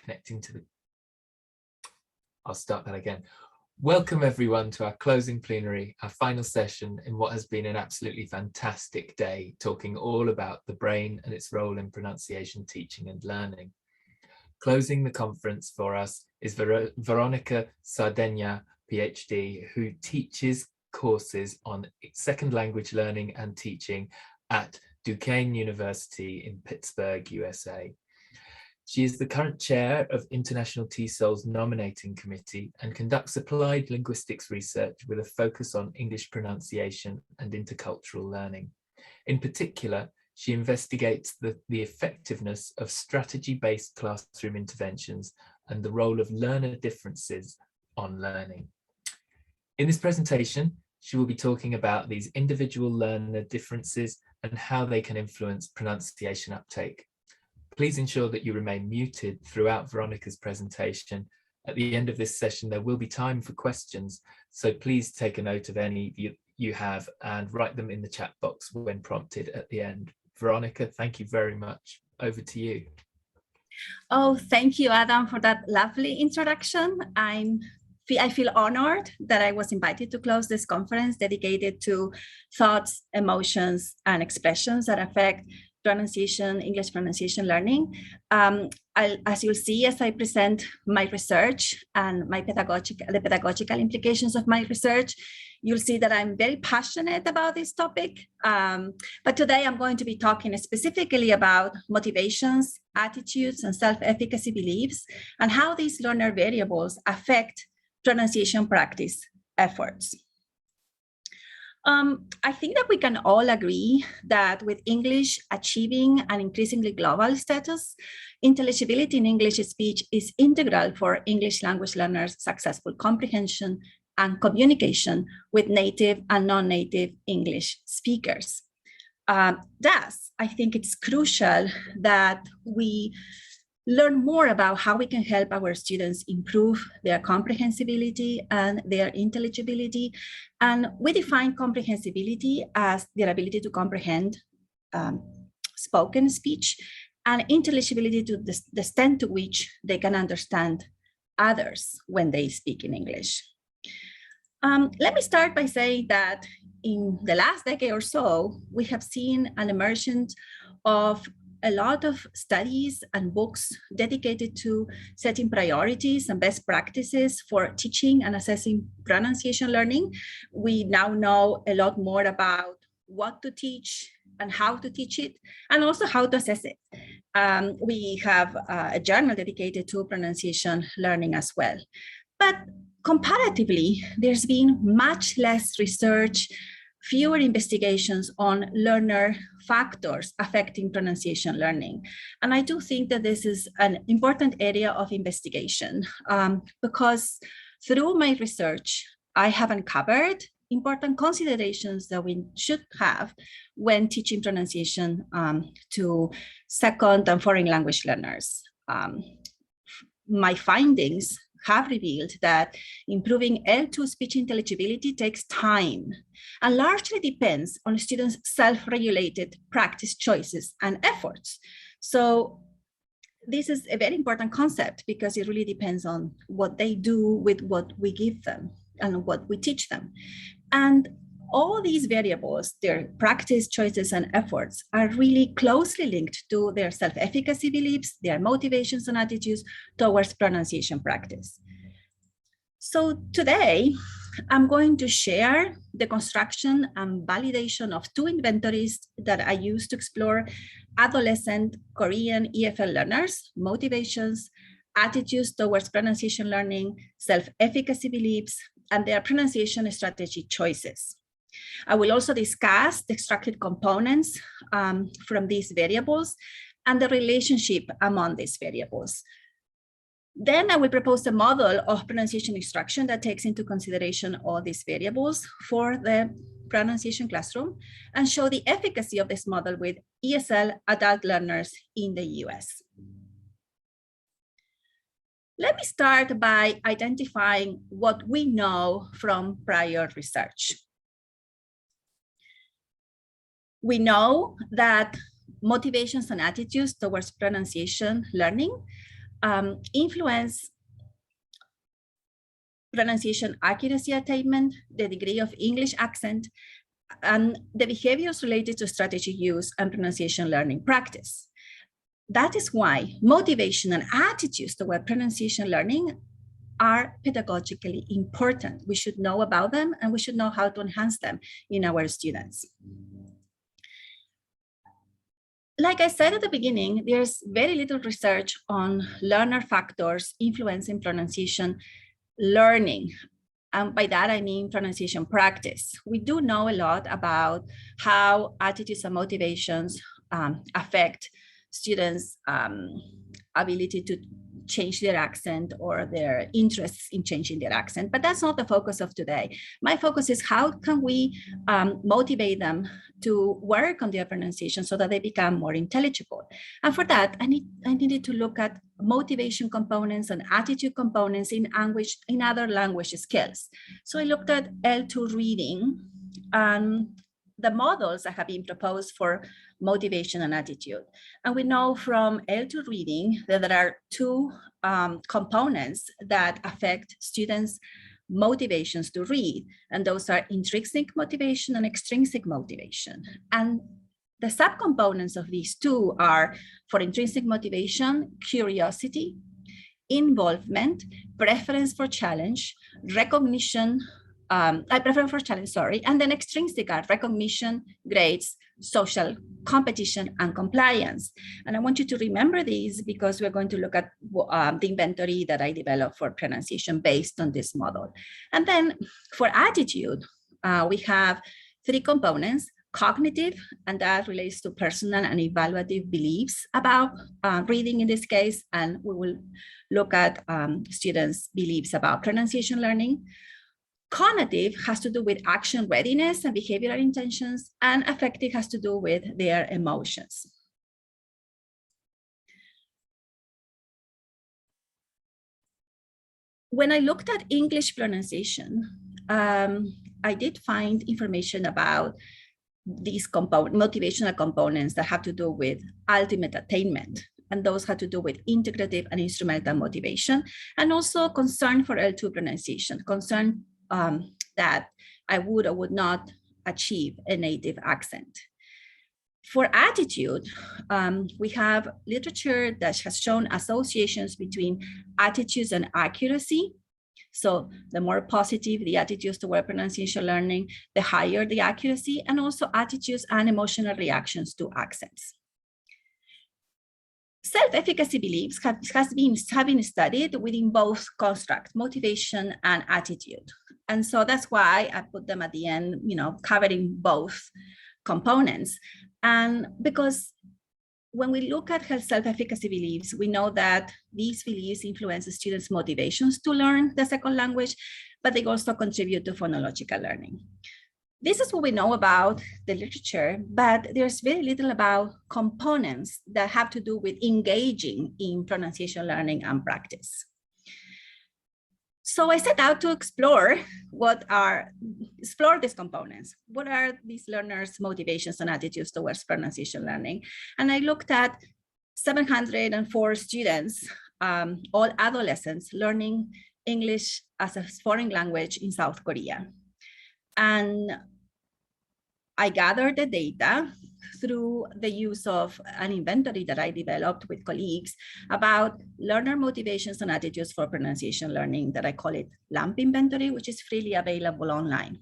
connecting to the... I'll start that again. Welcome everyone to our closing plenary, our final session in what has been an absolutely fantastic day, talking all about the brain and its role in pronunciation, teaching and learning. Closing the conference for us is Veronica Sardegna, PhD, who teaches courses on second language learning and teaching at Duquesne University in Pittsburgh, USA. She is the current chair of International TESOL's nominating committee and conducts applied linguistics research with a focus on English pronunciation and intercultural learning. In particular, she investigates the effectiveness of strategy-based classroom interventions and the role of learner differences on learning. In this presentation, she will be talking about these individual learner differences and how they can influence pronunciation uptake. Please ensure that you remain muted throughout Veronica's presentation. At the end of this session, there will be time for questions, so please take a note of any you have and write them in the chat box when prompted at the end. Veronica, thank you very much. Over to you. Oh, thank you, Adam, for that lovely introduction. I feel honored that I was invited to close this conference dedicated to thoughts, emotions, and expressions that affect pronunciation, English pronunciation learning. As you'll see, as I present my research and the pedagogical implications of my research, you'll see that I'm very passionate about this topic. But today I'm going to be talking specifically about motivations, attitudes, and self-efficacy beliefs, and how these learner variables affect pronunciation practice efforts. I think that we can all agree that with English achieving an increasingly global status, intelligibility in English speech is integral for English language learners' successful comprehension and communication with native and non-native English speakers. Thus, I think it's crucial that we learn more about how we can help our students improve their comprehensibility and their intelligibility. And we define comprehensibility as their ability to comprehend spoken speech, and intelligibility to the extent to which they can understand others when they speak in English. Let me start by saying that in the last decade or so, we have seen an emergence of a lot of studies and books dedicated to setting priorities and best practices for teaching and assessing pronunciation learning. We now know a lot more about what to teach and how to teach it, and also how to assess it. We have a journal dedicated to pronunciation learning as well. But comparatively, there's been much less research, fewer investigations on learner factors affecting pronunciation learning. And I do think that this is an important area of investigation because through my research, I have uncovered important considerations that we should have when teaching pronunciation to second and foreign language learners. My findings have revealed that improving L2 speech intelligibility takes time and largely depends on students' self-regulated practice choices and efforts. So this is a very important concept because it really depends on what they do with what we give them and what we teach them. And all these variables, their practice choices and efforts, are really closely linked to their self-efficacy beliefs, their motivations and attitudes towards pronunciation practice. So today, I'm going to share the construction and validation of two inventories that I use to explore adolescent Korean EFL learners' motivations, attitudes towards pronunciation learning, self-efficacy beliefs, and their pronunciation strategy choices. I will also discuss the extracted components from these variables and the relationship among these variables. Then I will propose a model of pronunciation instruction that takes into consideration all these variables for the pronunciation classroom and show the efficacy of this model with ESL adult learners in the US. Let me start by identifying what we know from prior research. We know that motivations and attitudes towards pronunciation learning influence pronunciation accuracy attainment, the degree of English accent, and the behaviors related to strategy use and pronunciation learning practice. That is why motivation and attitudes toward pronunciation learning are pedagogically important. We should know about them and we should know how to enhance them in our students. Like I said at the beginning, there's very little research on learner factors influencing pronunciation learning. And by that, I mean pronunciation practice. We do know a lot about how attitudes and motivations affect students' ability to change their accent or their interests in changing their accent, but that's not the focus of today. My focus is how can we motivate them to work on their pronunciation so that they become more intelligible. And for that, I needed to look at motivation components and attitude components in other language skills. So I looked at L2 reading and the models that have been proposed for motivation and attitude. And we know from L2 reading that there are two components that affect students' motivations to read, and those are intrinsic motivation and extrinsic motivation. And the subcomponents of these two are, for intrinsic motivation, curiosity, involvement, preference for challenge, recognition, preference for challenge, sorry, and then extrinsic are recognition, grades, social competition, and compliance. And I want you to remember these because we're going to look at the inventory that I developed for pronunciation based on this model. And then for attitude, we have three components: cognitive, and that relates to personal and evaluative beliefs about reading in this case, and we will look at students' beliefs about pronunciation learning. Cognitive has to do with action readiness and behavioral intentions, and affective has to do with their emotions. When I looked at English pronunciation, I did find information about these motivational components that have to do with ultimate attainment. And those had to do with integrative and instrumental motivation, and also concern for L2 pronunciation, concern that I would or would not achieve a native accent. For attitude, we have literature that has shown associations between attitudes and accuracy. So the more positive the attitudes toward pronunciation learning, the higher the accuracy, and also attitudes and emotional reactions to accents. Self-efficacy beliefs have been studied within both constructs, motivation and attitude. And so that's why I put them at the end, covering both components. And because when we look at self-efficacy beliefs, we know that these beliefs influence the students' motivations to learn the second language, but they also contribute to phonological learning. This is what we know about the literature, but there's very little about components that have to do with engaging in pronunciation learning and practice. So I set out to explore these components. What are these learners' motivations and attitudes towards pronunciation learning? And I looked at 704 students, all adolescents, learning English as a foreign language in South Korea. And I gathered the data through the use of an inventory that I developed with colleagues about learner motivations and attitudes for pronunciation learning that I call it LAMP inventory, which is freely available online.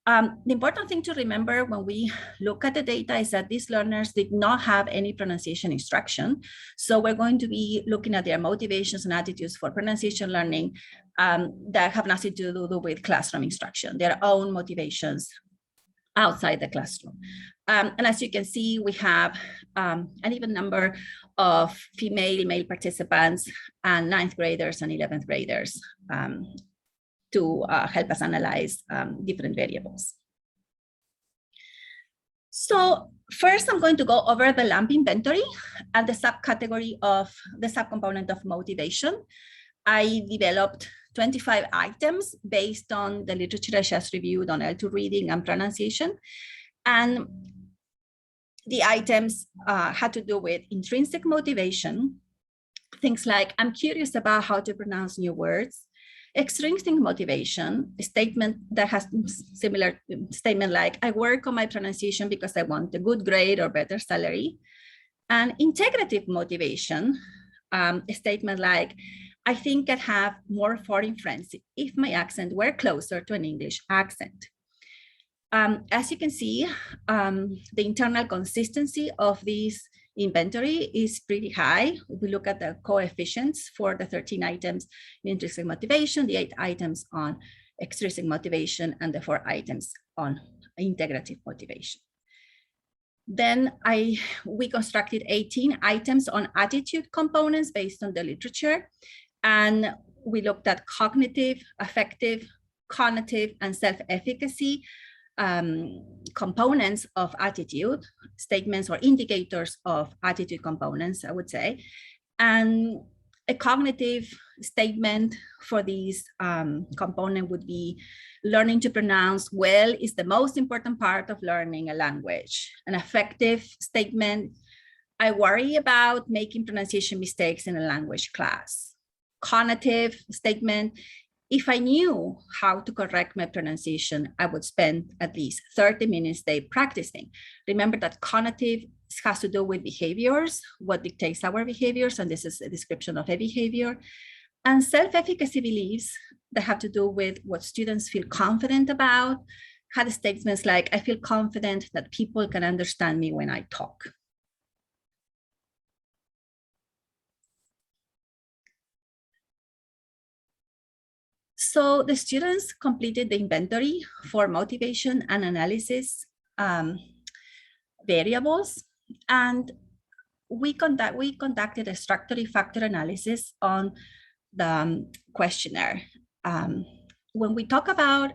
The important thing to remember when we look at the data is that these learners did not have any pronunciation instruction. So we're going to be looking at their motivations and attitudes for pronunciation learning that have nothing to do with classroom instruction, their own motivations outside the classroom. And as you can see, we have an even number of male participants and 9th graders and 11th graders to help us analyze different variables. So first, I'm going to go over the LAMP inventory and the subcategory of the subcomponent of motivation. I developed 25 items based on the literature I just reviewed on L2 reading and pronunciation. And the items had to do with intrinsic motivation, things like, I'm curious about how to pronounce new words. Extrinsic motivation, a statement that has similar statement like, I work on my pronunciation because I want a good grade or better salary. And integrative motivation, a statement like, I think I'd have more foreign friends if my accent were closer to an English accent. As you can see, the internal consistency of this inventory is pretty high. If we look at the coefficients for the 13 items in intrinsic motivation, the 8 items on extrinsic motivation, and the 4 items on integrative motivation. Then we constructed 18 items on attitude components based on the literature. And we looked at cognitive, affective, cognitive, and self-efficacy components of attitude, statements or indicators of attitude components, I would say. And a cognitive statement for these component would be, learning to pronounce well is the most important part of learning a language. An affective statement, I worry about making pronunciation mistakes in a language class. Cognitive statement, if I knew how to correct my pronunciation, I would spend at least 30 minutes a day practicing. Remember that cognitive has to do with behaviors, what dictates our behaviors, and this is a description of a behavior. And self-efficacy beliefs that have to do with what students feel confident about, had statements like, I feel confident that people can understand me when I talk. So the students completed the inventory for motivation and analysis variables, and we conducted a structure factor analysis on the questionnaire. When we talk about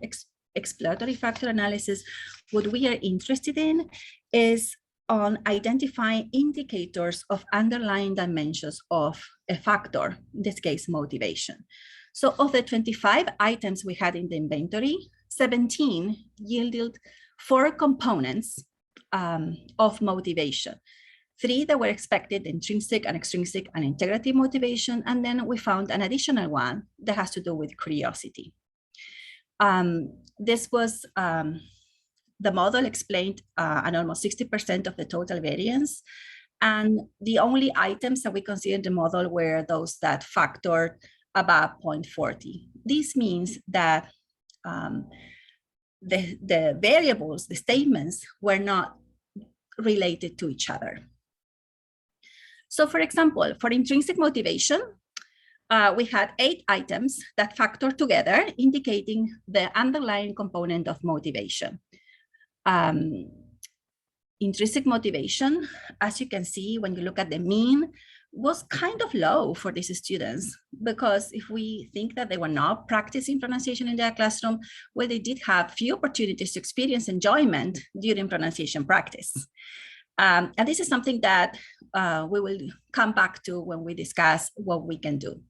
exploratory factor analysis, what we are interested in is on identifying indicators of underlying dimensions of a factor, in this case, motivation. So of the 25 items we had in the inventory, 17 yielded 4 components of motivation. 3 that were expected, intrinsic and extrinsic and integrative motivation. And then we found an additional one that has to do with curiosity. This was, the model explained an almost 60% of the total variance. And the only items that we considered in the model were those that factored above 0.40. This means that the variables, the statements, were not related to each other. So for example, for intrinsic motivation, we had 8 items that factor together, indicating the underlying component of motivation. Intrinsic motivation, as you can see, when you look at the mean, was kind of low for these students, because if we think that they were not practicing pronunciation in their classroom, well, they did have few opportunities to experience enjoyment during pronunciation practice. And this is something that we will come back to when we discuss what we can do.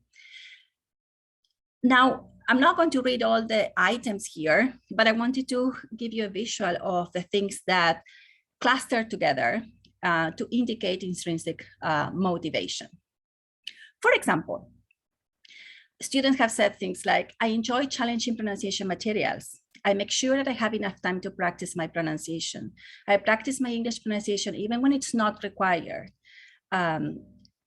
Now, I'm not going to read all the items here, but I wanted to give you a visual of the things that cluster together to indicate intrinsic motivation. For example, students have said things like, I enjoy challenging pronunciation materials. I make sure that I have enough time to practice my pronunciation. I practice my English pronunciation even when it's not required. And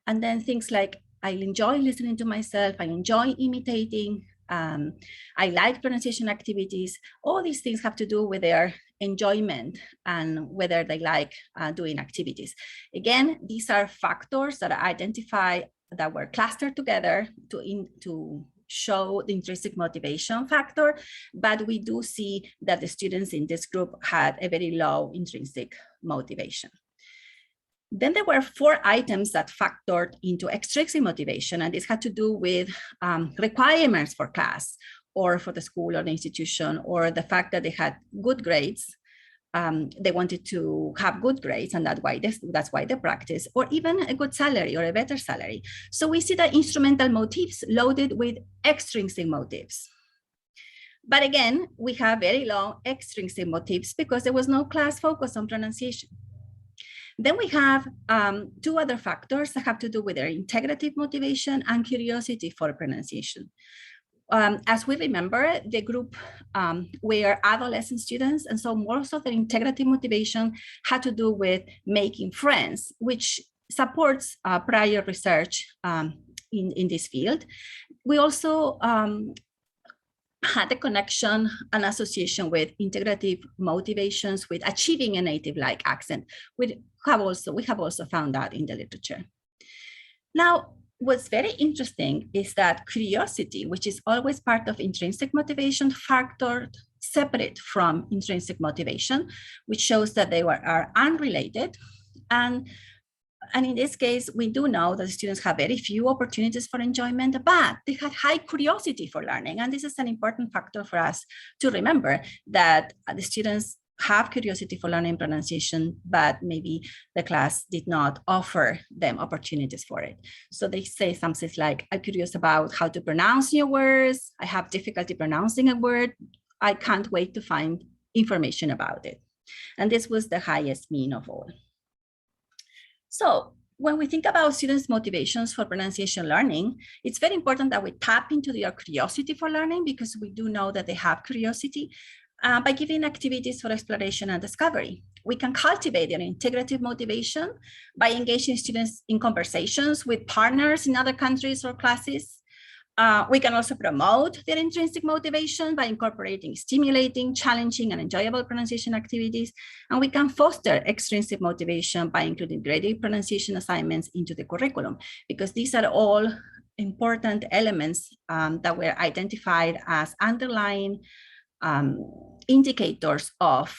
then things like, I enjoy listening to myself. I enjoy imitating. I like pronunciation activities. All these things have to do with their enjoyment and whether they like doing activities. Again, these are factors that are identified, that were clustered together to show the intrinsic motivation factor, but we do see that the students in this group had a very low intrinsic motivation. Then there were 4 items that factored into extrinsic motivation, and this had to do with requirements for class or for the school or the institution, or the fact that they had good grades. They wanted to have good grades, and that's why they practice, or even a good salary or a better salary. So we see the instrumental motives loaded with extrinsic motives. But again, we have very low extrinsic motives because there was no class focus on pronunciation. Then we have two other factors that have to do with their integrative motivation and curiosity for pronunciation. As we remember, the group were adolescent students, and so most of the integrative motivation had to do with making friends, which supports prior research in this field. We also had a connection, an association with integrative motivations with achieving a native-like accent. We have also found that in the literature. Now, what's very interesting is that curiosity, which is always part of intrinsic motivation, factored separate from intrinsic motivation, which shows that they are unrelated. And in this case, we do know that students have very few opportunities for enjoyment, but they had high curiosity for learning. And this is an important factor for us to remember, that the students have curiosity for learning pronunciation, but maybe the class did not offer them opportunities for it. So they say something like, I'm curious about how to pronounce your words. I have difficulty pronouncing a word. I can't wait to find information about it. And this was the highest mean of all. So when we think about students' motivations for pronunciation learning, it's very important that we tap into their curiosity for learning, because we do know that they have curiosity. By giving activities for exploration and discovery, we can cultivate their integrative motivation by engaging students in conversations with partners in other countries or classes. We can also promote their intrinsic motivation by incorporating stimulating, challenging, and enjoyable pronunciation activities. And we can foster extrinsic motivation by including graded pronunciation assignments into the curriculum, because these are all important elements that were identified as underlying indicators of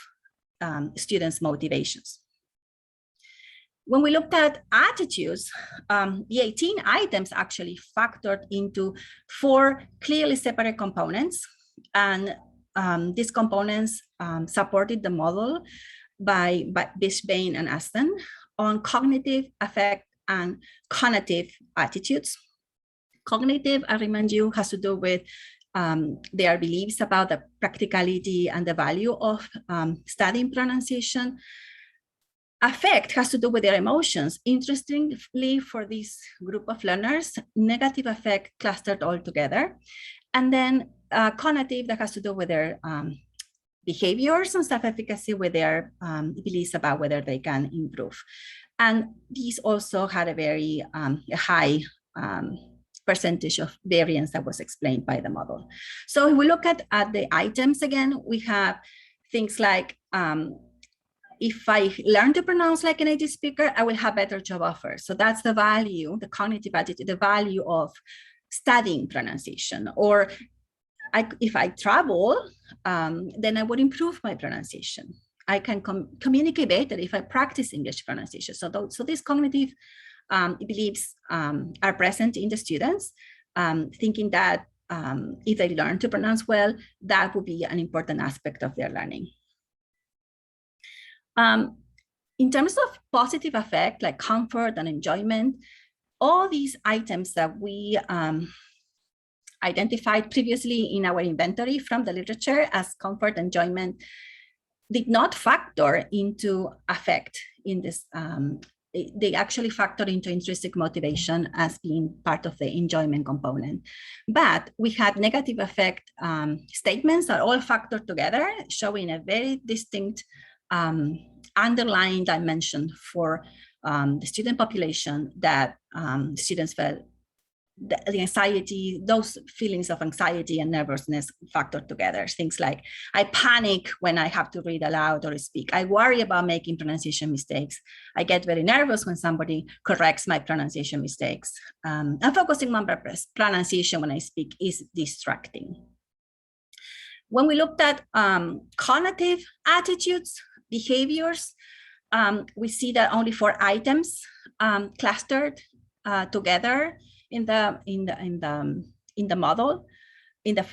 students' motivations. When we looked at attitudes, the 18 items actually factored into 4 clearly separate components. And these components supported the model by Bishbane and Aston on cognitive, affect, and conative attitudes. Cognitive, I remind you, has to do with their beliefs about the practicality and the value of studying pronunciation. Affect has to do with their emotions. Interestingly, for this group of learners, negative affect clustered all together. And then conative, that has to do with their behaviors, and self-efficacy with their beliefs about whether they can improve. And these also had a very high percentage of variance that was explained by the model. So if we look at the items again, we have things like, if I learn to pronounce like a native speaker, I will have better job offers. So that's the value, the cognitive attitude, the value of studying pronunciation. Or if I travel, then I would improve my pronunciation. I can communicate better if I practice English pronunciation. So these cognitive beliefs are present in the students, thinking that if they learn to pronounce well, that will be an important aspect of their learning. In terms of positive affect, like comfort and enjoyment, all these items that we identified previously in our inventory from the literature as comfort, enjoyment, did not factor into affect in this. They actually factor into intrinsic motivation as being part of the enjoyment component. But we had negative affect statements that all factored together, showing a very distinct underlying dimension for the student population, that students felt the anxiety, those feelings of anxiety and nervousness factored together. Things like, I panic when I have to read aloud or speak. I worry about making pronunciation mistakes. I get very nervous when somebody corrects my pronunciation mistakes. And focusing on pronunciation when I speak is distracting. When we looked at cognitive attitudes, behaviors, we see that only 4 items clustered together in the model, in the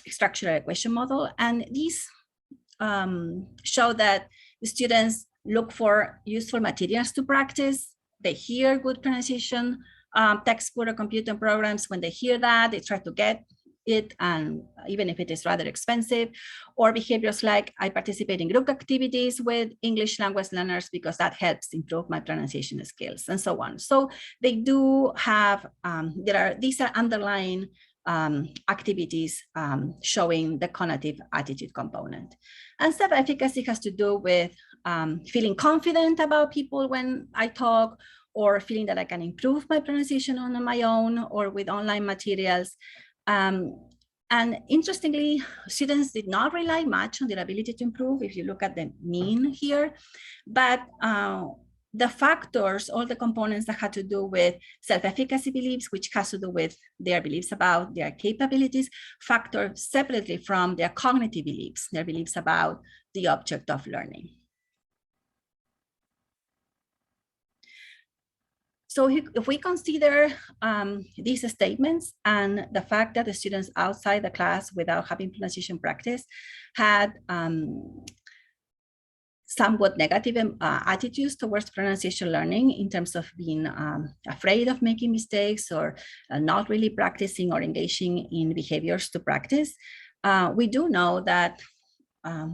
structural equation model. And these show that the students look for useful materials to practice. They hear good pronunciation textbook or computer programs. When they hear that, they try to get it, and even if it is rather expensive, or behaviors like I participate in group activities with English language learners because that helps improve my pronunciation skills, and so on. So they do have, these are underlying activities showing the cognitive attitude component. And self-efficacy has to do with feeling confident about people when I talk, or feeling that I can improve my pronunciation on my own or with online materials. And interestingly, students did not rely much on their ability to improve, if you look at the mean here, but the factors, all the components that had to do with self-efficacy beliefs, which has to do with their beliefs about their capabilities, factor separately from their cognitive beliefs, their beliefs about the object of learning. So if we consider these statements and the fact that the students outside the class without having pronunciation practice had somewhat negative attitudes towards pronunciation learning in terms of being afraid of making mistakes, or not really practicing or engaging in behaviors to practice, we do know that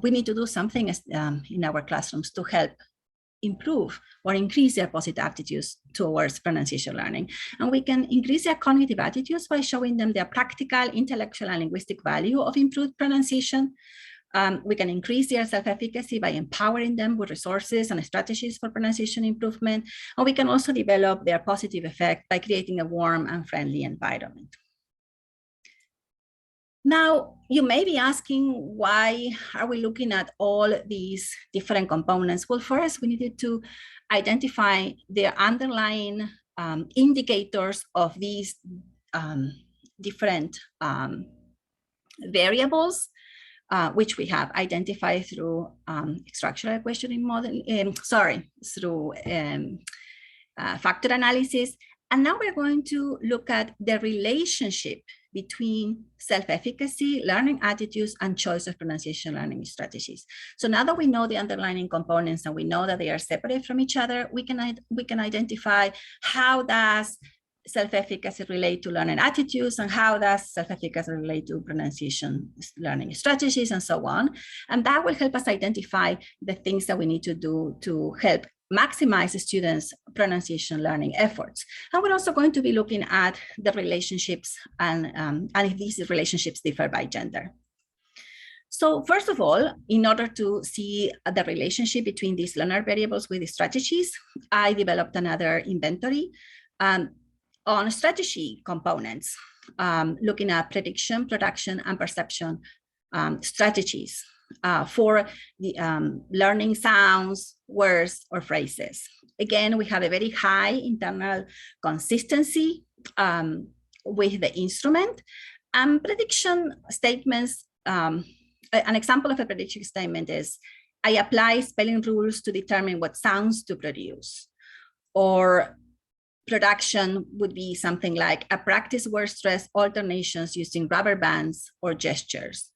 we need to do something in our classrooms to help improve or increase their positive attitudes towards pronunciation learning. And we can increase their cognitive attitudes by showing them their practical, intellectual, and linguistic value of improved pronunciation. We can increase their self-efficacy by empowering them with resources and strategies for pronunciation improvement. And we can also develop their positive effect by creating a warm and friendly environment. Now, you may be asking, why are we looking at all these different components? Well, first, we needed to identify the underlying indicators of these different variables, which we have identified through structural questioning model, through factor analysis. And now we're going to look at the relationship between self-efficacy, learning attitudes, and choice of pronunciation learning strategies. So now that we know the underlying components and we know that they are separate from each other, we can identify how does self-efficacy relate to learning attitudes, and how does self-efficacy relate to pronunciation learning strategies, and so on. And that will help us identify the things that we need to do to help maximize students' pronunciation learning efforts. And we're also going to be looking at the relationships and if these relationships differ by gender. So first of all, in order to see the relationship between these learner variables with the strategies, I developed another inventory on strategy components, looking at prediction, production, and perception strategies for the learning sounds, words, or phrases. Again, we have a very high internal consistency with the instrument. And prediction statements, an example of a prediction statement is, I apply spelling rules to determine what sounds to produce. Or production would be something like, I practice word stress alternations using rubber bands or gestures.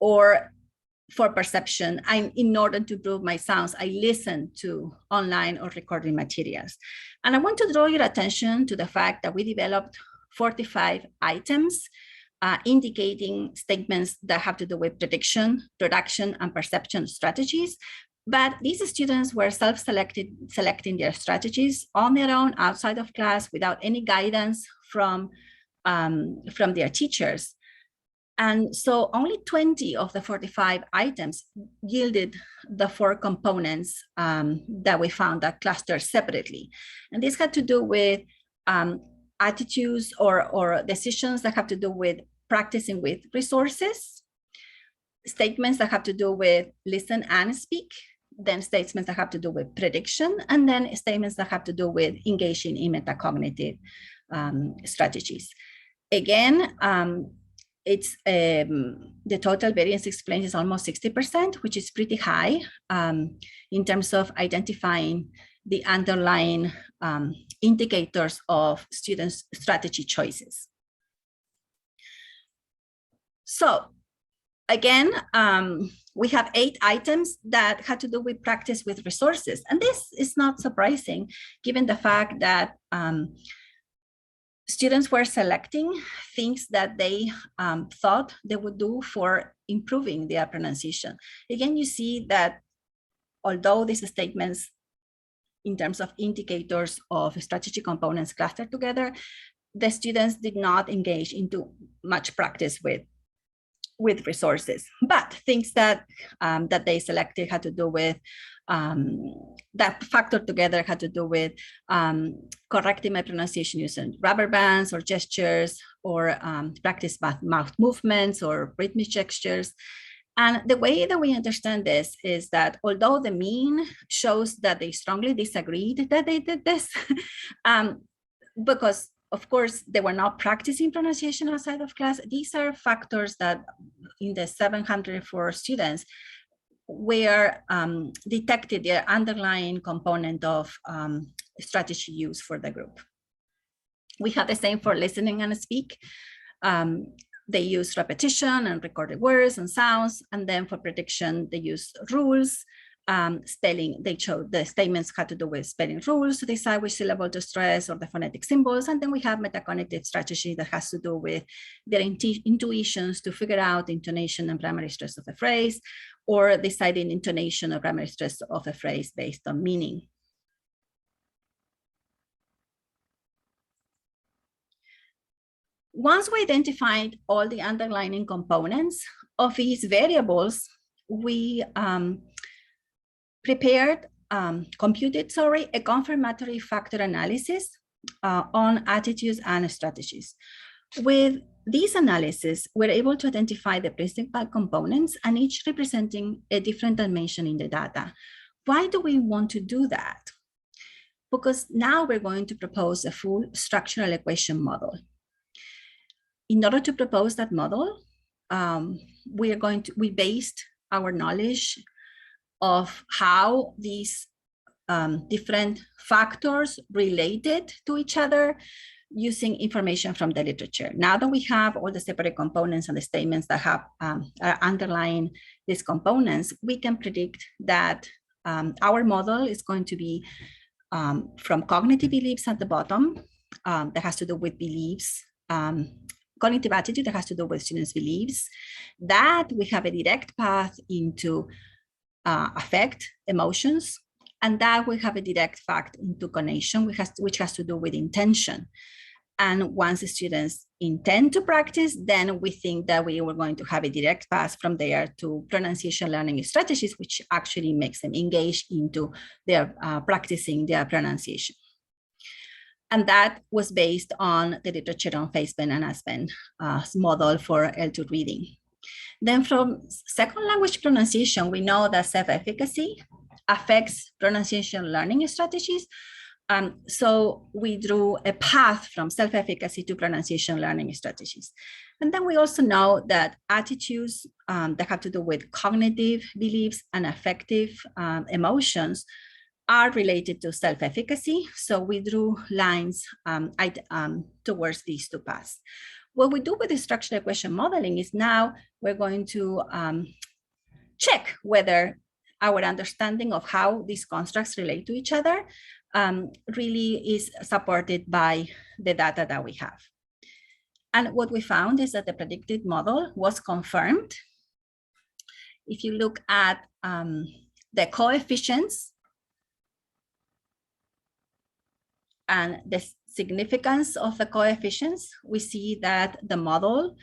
Or for perception, in order to improve my sounds, I listen to online or recording materials. And I want to draw your attention to the fact that we developed 45 items indicating statements that have to do with prediction, production, and perception strategies. But these students were selecting their strategies on their own outside of class without any guidance from their teachers. And so only 20 of the 45 items yielded the 4 components that we found that clustered separately. And this had to do with attitudes or decisions that have to do with practicing with resources, statements that have to do with listen and speak, then statements that have to do with prediction, and then statements that have to do with engaging in metacognitive strategies. Again, it's the total variance explained is almost 60%, which is pretty high in terms of identifying the underlying indicators of students' strategy choices. So again, we have 8 items that had to do with practice with resources. And this is not surprising, given the fact that students were selecting things that they thought they would do for improving their pronunciation. Again, you see that although these statements in terms of indicators of strategy components clustered together, the students did not engage into much practice with resources. But things that that they selected had to do with that factor together had to do with correcting my pronunciation using rubber bands or gestures, or practice mouth movements or rhythmic gestures. And the way that we understand this is that although the mean shows that they strongly disagreed that they did this, because of course they were not practicing pronunciation outside of class, these are factors that in the 704 students were detected the underlying component of strategy use for the group. We have the same for listening and speak. They use repetition and recorded words and sounds. And then for prediction, they use rules. Spelling, they chose the statements had to do with spelling rules to decide which syllable to stress or the phonetic symbols. And then we have metacognitive strategy that has to do with their intuitions to figure out intonation and primary stress of a phrase, or deciding intonation or primary stress of a phrase based on meaning. Once we identified all the underlying components of these variables, we computed a confirmatory factor analysis on attitudes and strategies. With these analysis, we're able to identify the principal components and each representing a different dimension in the data. Why do we want to do that? Because now we're going to propose a full structural equation model. In order to propose that model, we based our knowledge of how these different factors related to each other using information from the literature. Now that we have all the separate components and the statements that have are underlying these components, we can predict that our model is going to be from cognitive beliefs at the bottom, that has to do with beliefs, cognitive attitude that has to do with students' beliefs, that we have a direct path into affect, emotions, and that we have a direct path into connection, which has to do with intention. And once the students intend to practice, then we think that we were going to have a direct path from there to pronunciation learning strategies, which actually makes them engage into their practicing their pronunciation. And that was based on the literature on Facepen and Aspen model for L2 reading. Then from second language pronunciation, we know that self-efficacy affects pronunciation learning strategies. So we drew a path from self-efficacy to pronunciation learning strategies. And then we also know that attitudes that have to do with cognitive beliefs and affective emotions are related to self-efficacy. So we drew lines towards these two paths. What we do with the structural equation modeling is now we're going to check whether our understanding of how these constructs relate to each other really is supported by the data that we have. And what we found is that the predicted model was confirmed. If you look at the coefficients and the significance of the coefficients, we see that the model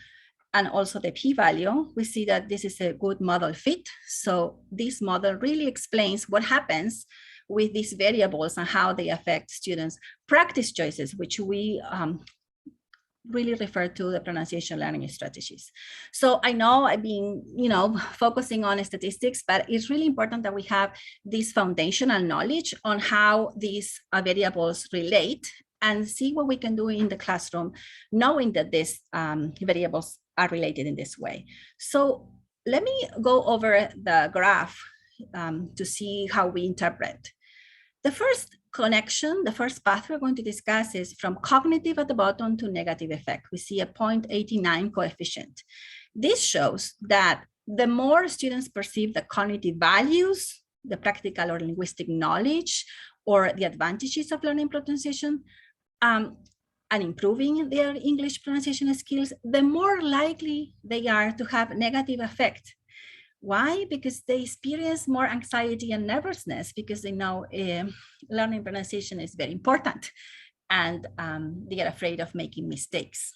and also the p-value, we see that this is a good model fit. So this model really explains what happens with these variables and how they affect students' practice choices, which we really refer to the pronunciation learning strategies. So I know I've been, focusing on statistics, but it's really important that we have this foundational knowledge on how these variables relate and see what we can do in the classroom, knowing that these variables are related in this way. So let me go over the graph to see how we interpret. The first connection, the first path we're going to discuss is from cognitive at the bottom to negative effect. We see a 0.89 coefficient. This shows that the more students perceive the cognitive values, the practical or linguistic knowledge, or the advantages of learning pronunciation, and improving their English pronunciation skills, the more likely they are to have negative effect. Why? Because they experience more anxiety and nervousness, because they know learning pronunciation is very important, and they are afraid of making mistakes.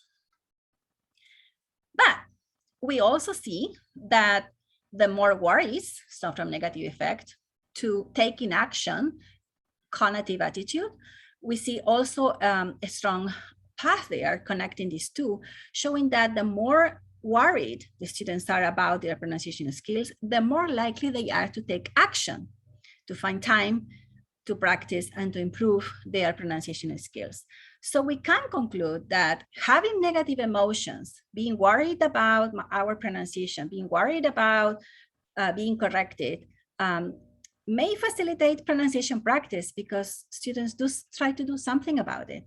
But we also see that the more worries, so from negative effect to taking action, cognitive attitude, we see also a strong path there connecting these two, showing that the more worried the students are about their pronunciation skills, the more likely they are to take action, to find time to practice and to improve their pronunciation skills. So we can conclude that having negative emotions, being worried about our pronunciation, being worried about being corrected, may facilitate pronunciation practice because students do try to do something about it.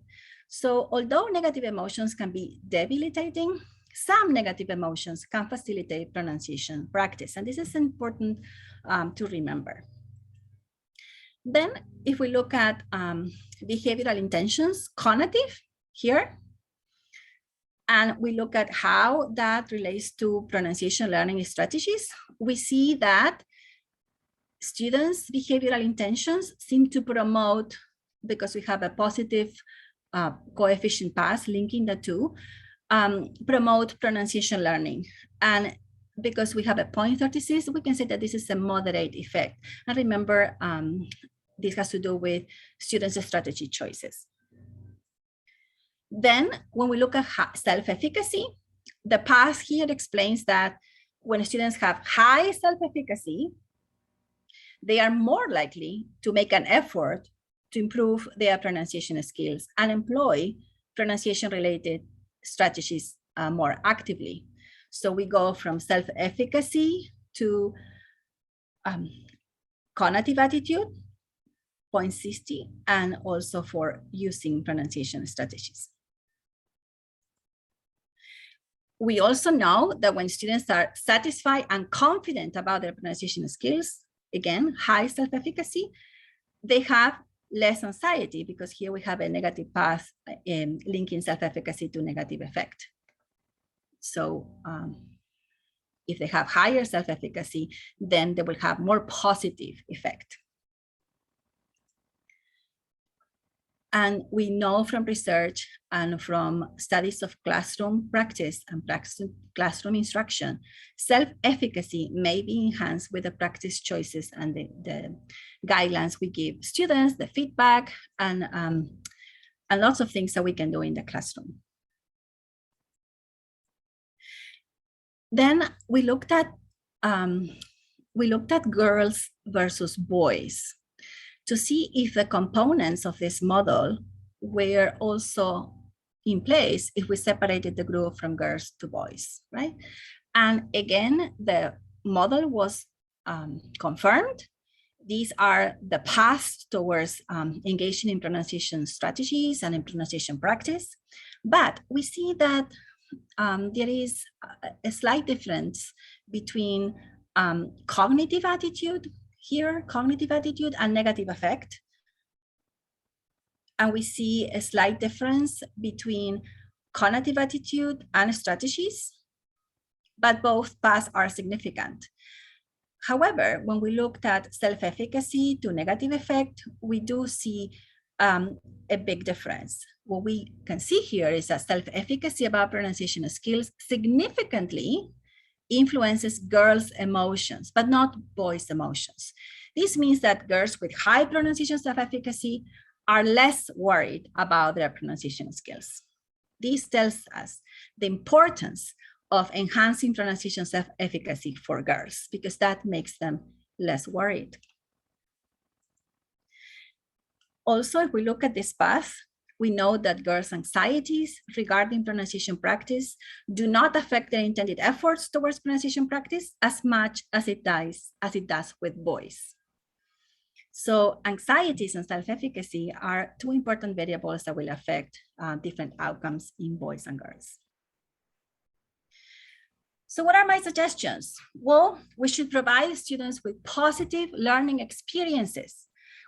So although negative emotions can be debilitating, some negative emotions can facilitate pronunciation practice. And this is important to remember. Then if we look at behavioral intentions, cognitive here, and we look at how that relates to pronunciation learning strategies, we see that students' behavioral intentions seem to promote, because we have a positive coefficient path linking the two, promote pronunciation learning. And because we have a 0.36, we can say that this is a moderate effect. And remember, this has to do with students' strategy choices. Then when we look at self-efficacy, the path here explains that when students have high self-efficacy, they are more likely to make an effort to improve their pronunciation skills and employ pronunciation-related strategies more actively. So we go from self-efficacy to cognitive attitude, 0.60, and also for using pronunciation strategies. We also know that when students are satisfied and confident about their pronunciation skills, again, high self-efficacy, they have less anxiety, because here we have a negative path linking self-efficacy to negative effect. So if they have higher self-efficacy, then they will have more positive effect. And we know from research and from studies of classroom practice and classroom instruction, self-efficacy may be enhanced with the practice choices and the guidelines we give students, the feedback, and lots of things that we can do in the classroom. Then we looked at girls versus boys to see if the components of this model were also in place if we separated the group from girls to boys, right? And again, the model was confirmed. These are the paths towards engaging in pronunciation strategies and in pronunciation practice. But we see that there is a slight difference between cognitive attitude here, cognitive attitude and negative affect. And we see a slight difference between cognitive attitude and strategies, but both paths are significant. However, when we looked at self-efficacy to negative effect, we do see a big difference. What we can see here is that self-efficacy about pronunciation skills significantly influences girls' emotions, but not boys' emotions. This means that girls with high pronunciation self-efficacy are less worried about their pronunciation skills. This tells us the importance of enhancing pronunciation self-efficacy for girls, because that makes them less worried. Also, if we look at this path, we know that girls' anxieties regarding pronunciation practice do not affect their intended efforts towards pronunciation practice as much as it does with boys. So anxieties and self-efficacy are two important variables that will affect different outcomes in boys and girls. So what are my suggestions? Well, we should provide students with positive learning experiences.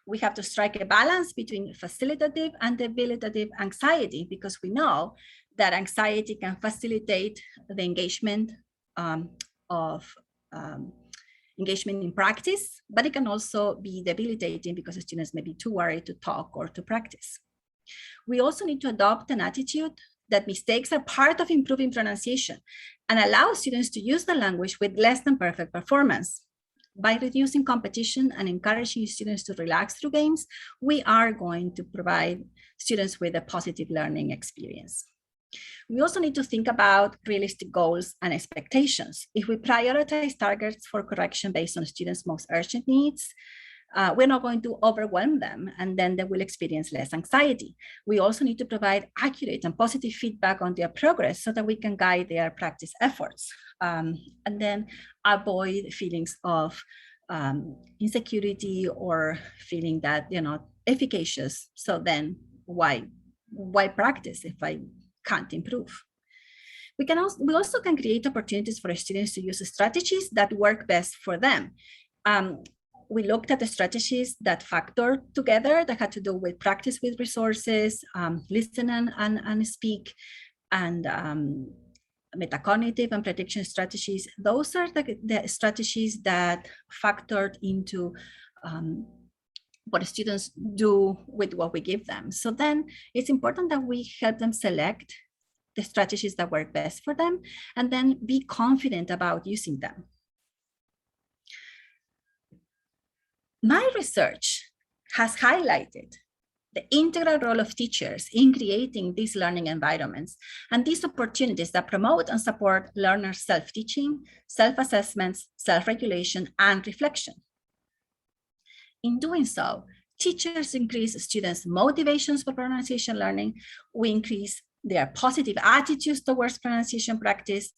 we have to strike a balance between facilitative and debilitative anxiety, because we know that anxiety can facilitate the engagement engagement in practice, but it can also be debilitating because the students may be too worried to talk or to practice. We also need to adopt an attitude that mistakes are part of improving pronunciation and allow students to use the language with less than perfect performance. By reducing competition and encouraging students to relax through games, we are going to provide students with a positive learning experience. We also need to think about realistic goals and expectations. If we prioritize targets for correction based on students' most urgent needs, we're not going to overwhelm them, and then they will experience less anxiety. We also need to provide accurate and positive feedback on their progress so that we can guide their practice efforts, and then avoid feelings of insecurity or feeling that you're not efficacious. So then why practice if I can't improve? We also can create opportunities for students to use strategies that work best for them. We looked at the strategies that factor together, that had to do with practice with resources, listen and speak, and metacognitive and prediction strategies. Those are the strategies that factored into what students do with what we give them. So then it's important that we help them select the strategies that work best for them and then be confident about using them. My research has highlighted the integral role of teachers in creating these learning environments and these opportunities that promote and support learners' self-teaching, self-assessments, self-regulation, and reflection. In doing so, teachers increase students' motivations for pronunciation learning. We increase their positive attitudes towards pronunciation practice,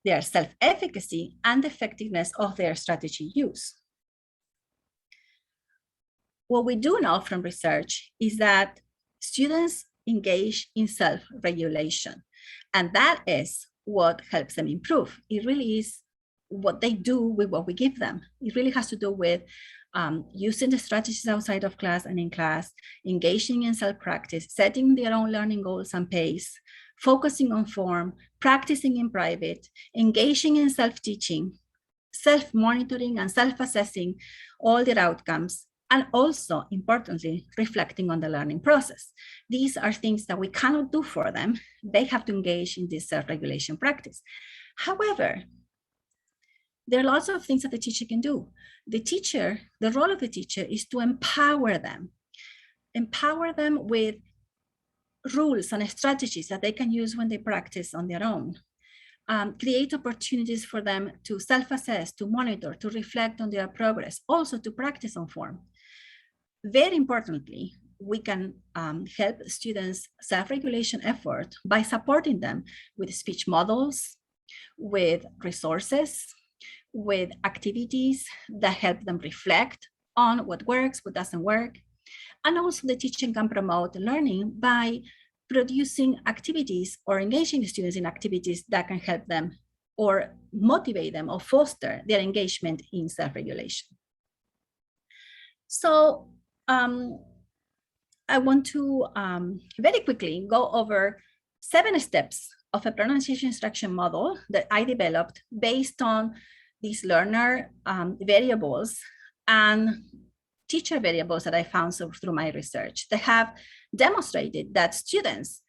their self-efficacy, and effectiveness of their strategy use. What we do know from research is that students engage in self-regulation, and that is what helps them improve. It really is what they do with what we give them. It really has to do with using the strategies outside of class and in class, engaging in self-practice, setting their own learning goals and pace, focusing on form, practicing in private, engaging in self-teaching, self-monitoring and self-assessing all their outcomes, and also, importantly, reflecting on the learning process. These are things that we cannot do for them. They have to engage in this self-regulation practice. However, there are lots of things that the teacher can do. The role of the teacher is to empower them with rules and strategies that they can use when they practice on their own. Create opportunities for them to self-assess, to monitor, to reflect on their progress, also to practice on form. Very importantly, we can help students' self-regulation effort by supporting them with speech models, with resources, with activities that help them reflect on what works, what doesn't work. And also the teacher can promote learning by producing activities or engaging students in activities that can help them or motivate them or foster their engagement in self-regulation. So I want to very quickly go over 7 steps of a pronunciation instruction model that I developed based on these learner variables and teacher variables that I found through my research that have demonstrated that students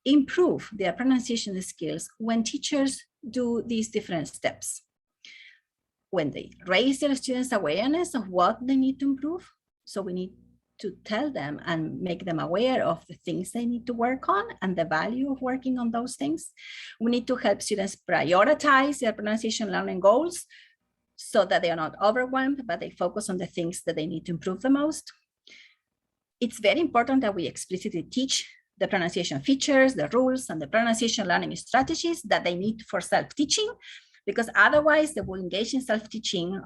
improve their pronunciation skills when teachers do these different steps. When they raise their students' awareness of what they need to improve, so we need to tell them and make them aware of the things they need to work on and the value of working on those things. We need to help students prioritize their pronunciation learning goals so that they are not overwhelmed, but they focus on the things that they need to improve the most. It's very important that we explicitly teach the pronunciation features, the rules, and the pronunciation learning strategies that they need for self-teaching, because otherwise they will engage in self-teaching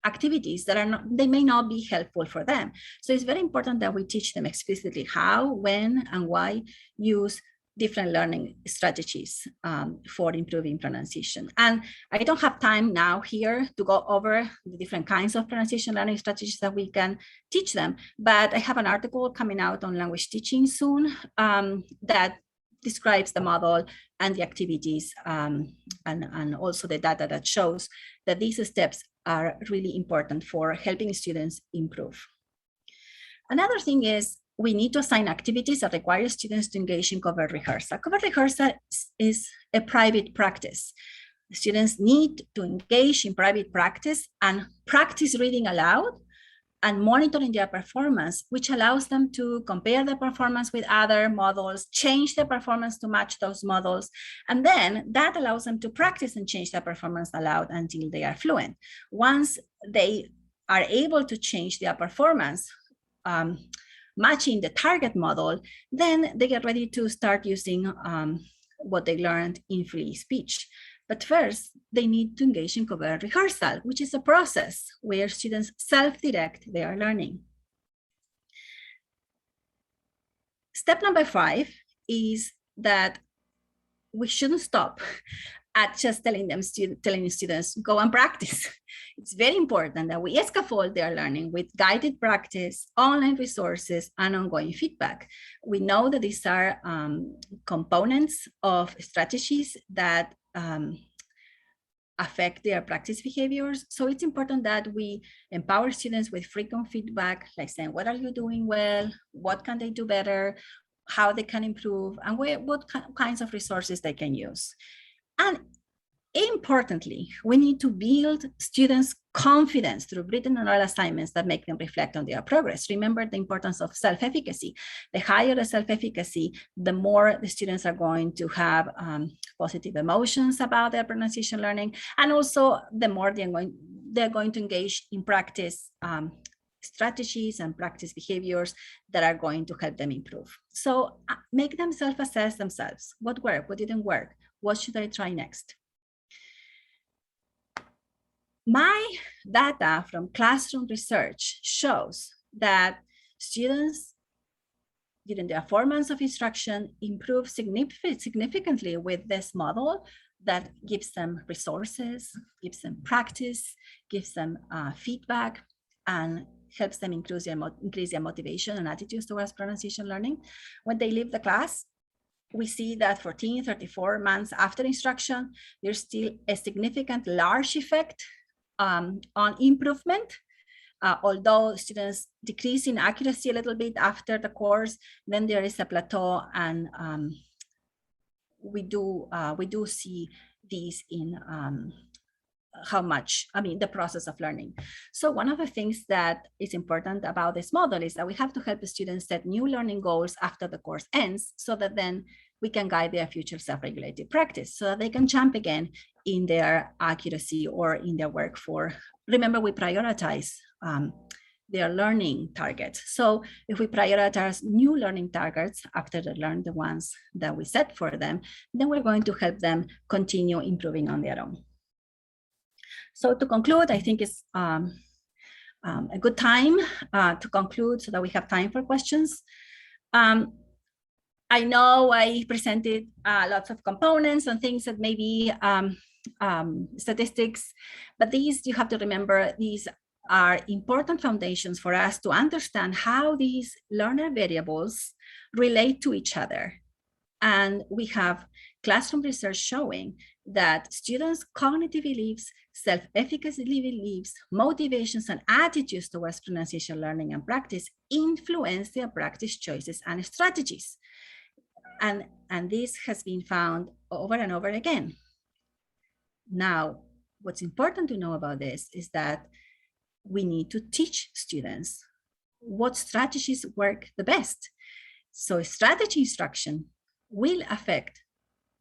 activities that they may not be helpful for them. So it's very important that we teach them explicitly how, when, and why use different learning strategies for improving pronunciation. And I don't have time now here to go over the different kinds of pronunciation learning strategies that we can teach them, but I have an article coming out on language teaching soon that describes the model and the activities and also the data that shows that these steps are really important for helping students improve. Another thing is we need to assign activities that require students to engage in cover rehearsal. Cover rehearsal is a private practice. Students need to engage in private practice and practice reading aloud and monitoring their performance, which allows them to compare their performance with other models, change their performance to match those models, and then that allows them to practice and change their performance aloud until they are fluent. Once they are able to change their performance, matching the target model, then they get ready to start using what they learned in free speech. But first, they need to engage in cover rehearsal, which is a process where students self-direct their learning. Step number 5 is that we shouldn't stop at just telling students, go and practice. It's very important that we scaffold their learning with guided practice, online resources, and ongoing feedback. We know that these are components of strategies that affect their practice behaviors. So it's important that we empower students with frequent feedback, like saying, what are you doing well? What can they do better? How they can improve, and what kinds of resources they can use. And importantly, we need to build students' confidence through written and oral assignments that make them reflect on their progress. Remember the importance of self-efficacy. The higher the self-efficacy, the more the students are going to have positive emotions about their pronunciation learning, and also the more they're going to engage in practice strategies and practice behaviors that are going to help them improve. So make them self-assess themselves. What worked? What didn't work? What should I try next? My data from classroom research shows that students during their 4 months of instruction improve significantly with this model that gives them resources, gives them practice, gives them feedback, and helps them increase their motivation and attitudes towards pronunciation learning. When they leave the class, we see that 14, 34 months after instruction, there's still a significant large effect on improvement. Although students decrease in accuracy a little bit after the course, then there is a plateau, and we do see these in the process of learning. So one of the things that is important about this model is that we have to help the students set new learning goals after the course ends, so that then we can guide their future self-regulated practice, so that they can jump again in their accuracy or in their work for, remember, we prioritize their learning targets. So if we prioritize new learning targets after they learn the ones that we set for them, then we're going to help them continue improving on their own. So to conclude, I think it's a good time to conclude so that we have time for questions. I know I presented lots of components and things that may be statistics, but these, you have to remember, these are important foundations for us to understand how these learner variables relate to each other. And we have classroom research showing that students' cognitive beliefs, self-efficacy beliefs, motivations, and attitudes towards pronunciation learning and practice influence their practice choices and strategies. And this has been found over and over again. Now, what's important to know about this is that we need to teach students what strategies work the best. So strategy instruction will affect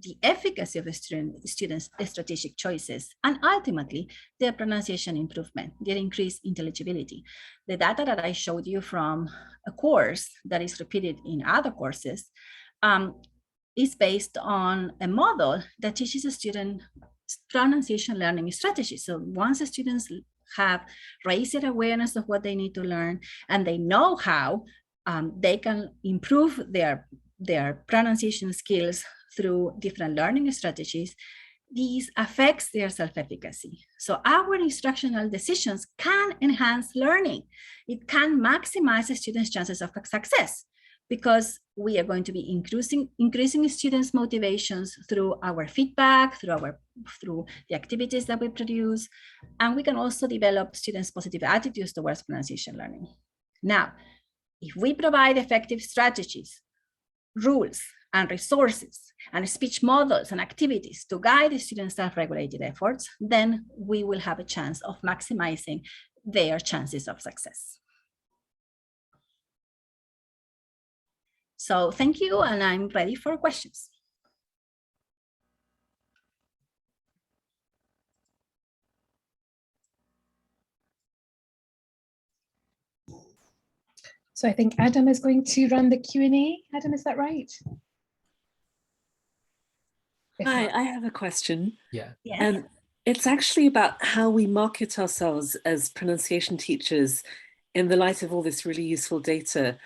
the efficacy of the students' strategic choices, and ultimately their pronunciation improvement, their increased intelligibility. The data that I showed you from a course that is repeated in other courses is based on a model that teaches a student pronunciation learning strategy. So once the students have raised their awareness of what they need to learn, and they know how they can improve their their pronunciation skills through different learning strategies, these affects their self-efficacy. So our instructional decisions can enhance learning. It can maximize the students' chances of success, because we are going to be increasing students' motivations through our feedback, through the activities that we produce, and we can also develop students' positive attitudes towards pronunciation learning. Now, if we provide effective strategies, rules, and resources, and speech models and activities to guide the students' self-regulated efforts, then we will have a chance of maximizing their chances of success. So thank you, and I'm ready for questions. So I think Adam is going to run the Q&A. Adam, is that right? Hi, I have a question. Yeah. Yes. It's actually about how we market ourselves as pronunciation teachers in the light of all this really useful data,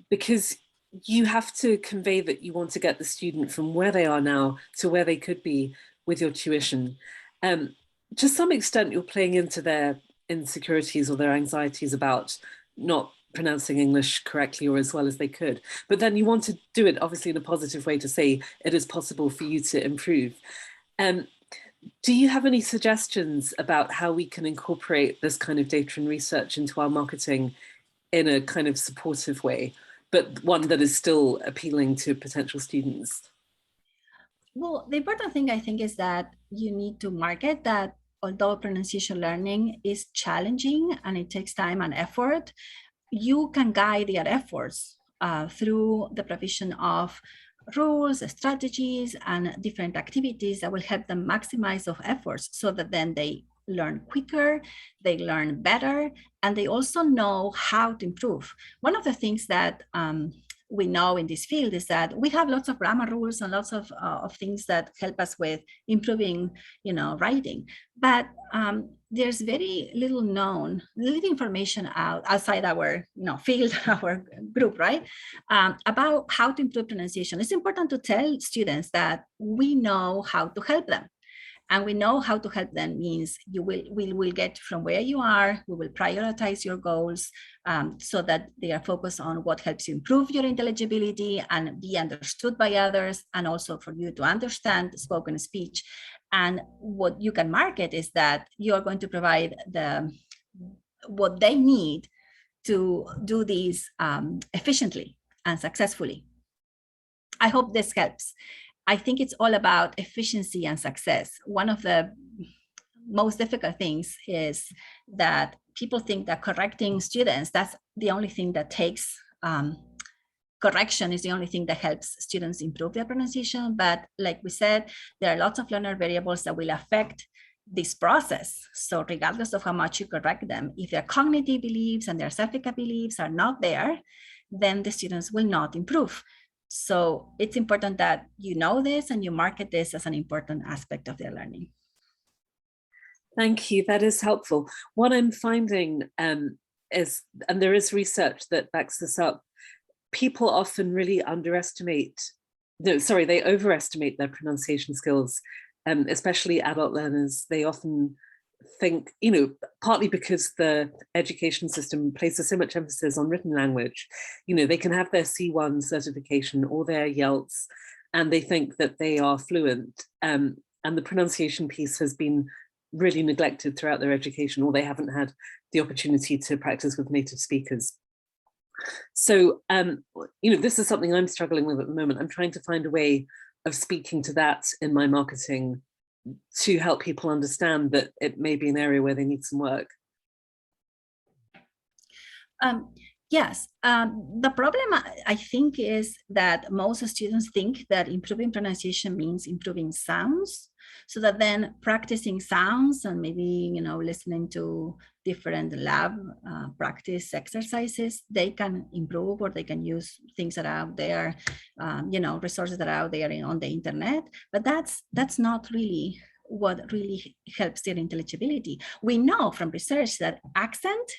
because you have to convey that you want to get the student from where they are now to where they could be with your tuition. To some extent, you're playing into their insecurities or their anxieties about not pronouncing English correctly or as well as they could. But then you want to do it obviously in a positive way to say it is possible for you to improve. Do you have any suggestions about how we can incorporate this kind of data and research into our marketing in a kind of supportive way, but one that is still appealing to potential students? Well, the important thing I think is that you need to market that although pronunciation learning is challenging and it takes time and effort, you can guide their efforts through the provision of rules, strategies, and different activities that will help them maximize those efforts so that then they learn quicker, they learn better, and they also know how to improve. One of the things that we know in this field is that we have lots of grammar rules and lots of things that help us with improving, writing. But there's very little information outside our field, our group, right? About how to improve pronunciation. It's important to tell students that we know how to help them. And we know how to help them means we will get from where you are, we will prioritize your goals so that they are focused on what helps you improve your intelligibility and be understood by others, and also for you to understand spoken speech. And what you can market is that you are going to provide what they need to do these efficiently and successfully. I hope this helps. I think it's all about efficiency and success. One of the most difficult things is that people think that correcting students, that's the only thing that takes, correction is the only thing that helps students improve their pronunciation. But like we said, there are lots of learner variables that will affect this process. So regardless of how much you correct them, if their cognitive beliefs and their self-efficacy beliefs are not there, then the students will not improve. So it's important that you know this and you market this as an important aspect of their learning. Thank you, that is helpful. What I'm finding is, and there is research that backs this up, people often really they overestimate their pronunciation skills, especially adult learners. They often think, partly because the education system places so much emphasis on written language, they can have their C1 certification or their YELTS, and they think that they are fluent. And the pronunciation piece has been really neglected throughout their education, or they haven't had the opportunity to practice with native speakers. So, this is something I'm struggling with at the moment. I'm trying to find a way of speaking to that in my marketing to help people understand that it may be an area where they need some work. Yes, the problem I think is that most students think that improving pronunciation means improving sounds, so that then practicing sounds and maybe listening to different lab practice exercises, they can improve, or they can use things that are out there, resources that are out there on the internet. But that's not really what really helps their intelligibility. We know from research that accent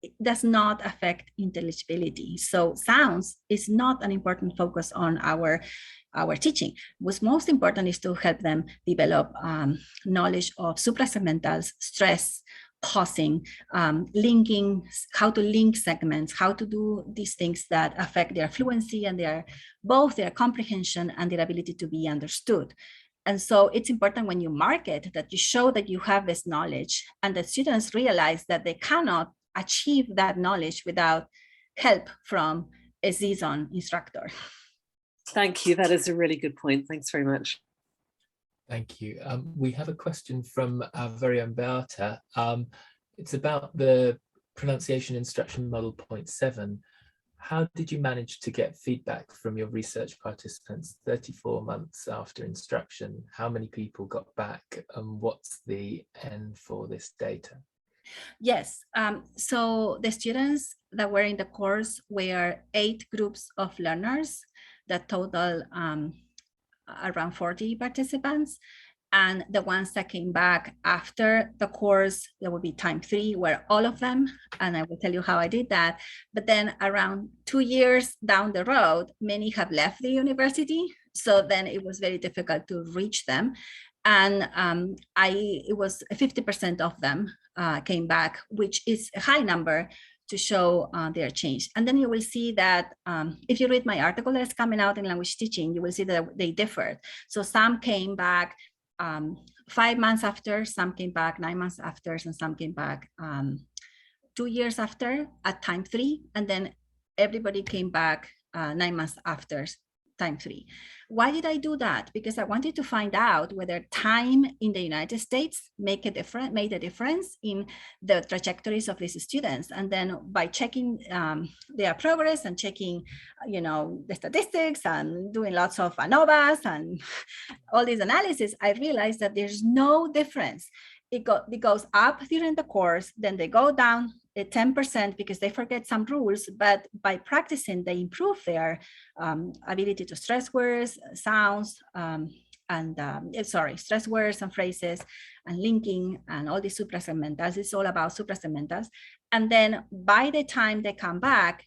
it does not affect intelligibility. So sounds is not an important focus on our teaching. What's most important is to help them develop knowledge of suprasegmentals, stress, pausing, linking, how to link segments, how to do these things that affect their fluency and both their comprehension and their ability to be understood. And so it's important when you market that you show that you have this knowledge and that students realize that they cannot achieve that knowledge without help from a seasoned instructor. Thank you. That is a really good point. Thanks very much. Thank you. We have a question from our very own Beata. It's about the pronunciation instruction model 0.7. How did you manage to get feedback from your research participants 34 months after instruction? How many people got back, and what's the end for this data? Yes, so the students that were in the course were 8 groups of learners that total around 40 participants. And the ones that came back after the course, there will be time 3, were all of them. And I will tell you how I did that. But then around 2 years down the road, many have left the university. So then it was very difficult to reach them. And it was 50% of them came back, which is a high number to show their change. And then you will see that if you read my article that's coming out in language teaching, you will see that they differed. So some came back 5 months after, some came back 9 months after, and some came back 2 years after at time 3. And then everybody came back 9 months after time 3. Why did I do that? Because I wanted to find out whether time in the United States made a difference in the trajectories of these students. And then by checking their progress and checking, the statistics and doing lots of ANOVAs and all these analyses, I realized that there's no difference. It goes up during the course, then they go down 10% because they forget some rules, but by practicing, they improve their ability to stress words, sounds, stress words and phrases and linking and all these suprasegmentals. It's all about suprasegmentals. And then by the time they come back,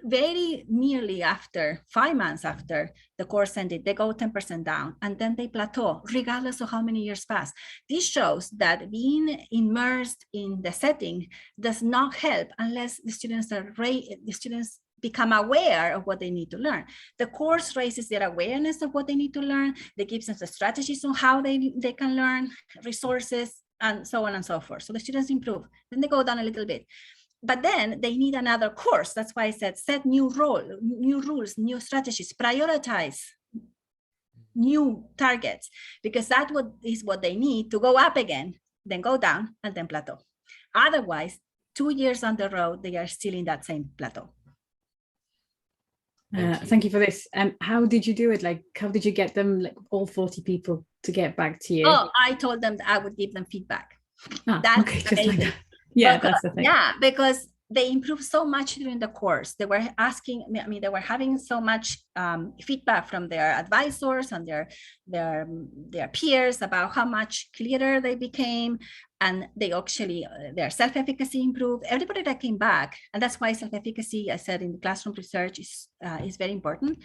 very nearly after 5 months after the course ended, they go 10% down and then they plateau regardless of how many years pass. This shows that being immersed in the setting does not help unless the students become aware of what they need to learn. The course raises their awareness of what they need to learn. They gives them the strategies on how they can learn, resources, and so on and so forth. So the students improve. Then they go down a little bit. But then they need another course. That's why I said set new rules, new strategies, prioritize new targets, because that is what they need to go up again, then go down and then plateau. Otherwise, 2 years on the road, they are still in that same plateau. Thank you for this. How did you do it? Like, how did you get them, all 40 people, to get back to you? Oh, I told them that I would give them feedback. That's okay, just like that. Yeah, that's the thing. Yeah, because they improved so much during the course. They were asking, they were having so much feedback from their advisors and their peers about how much clearer they became. And they actually, their self-efficacy improved. Everybody that came back, and that's why self-efficacy, I said in the classroom research, is very important.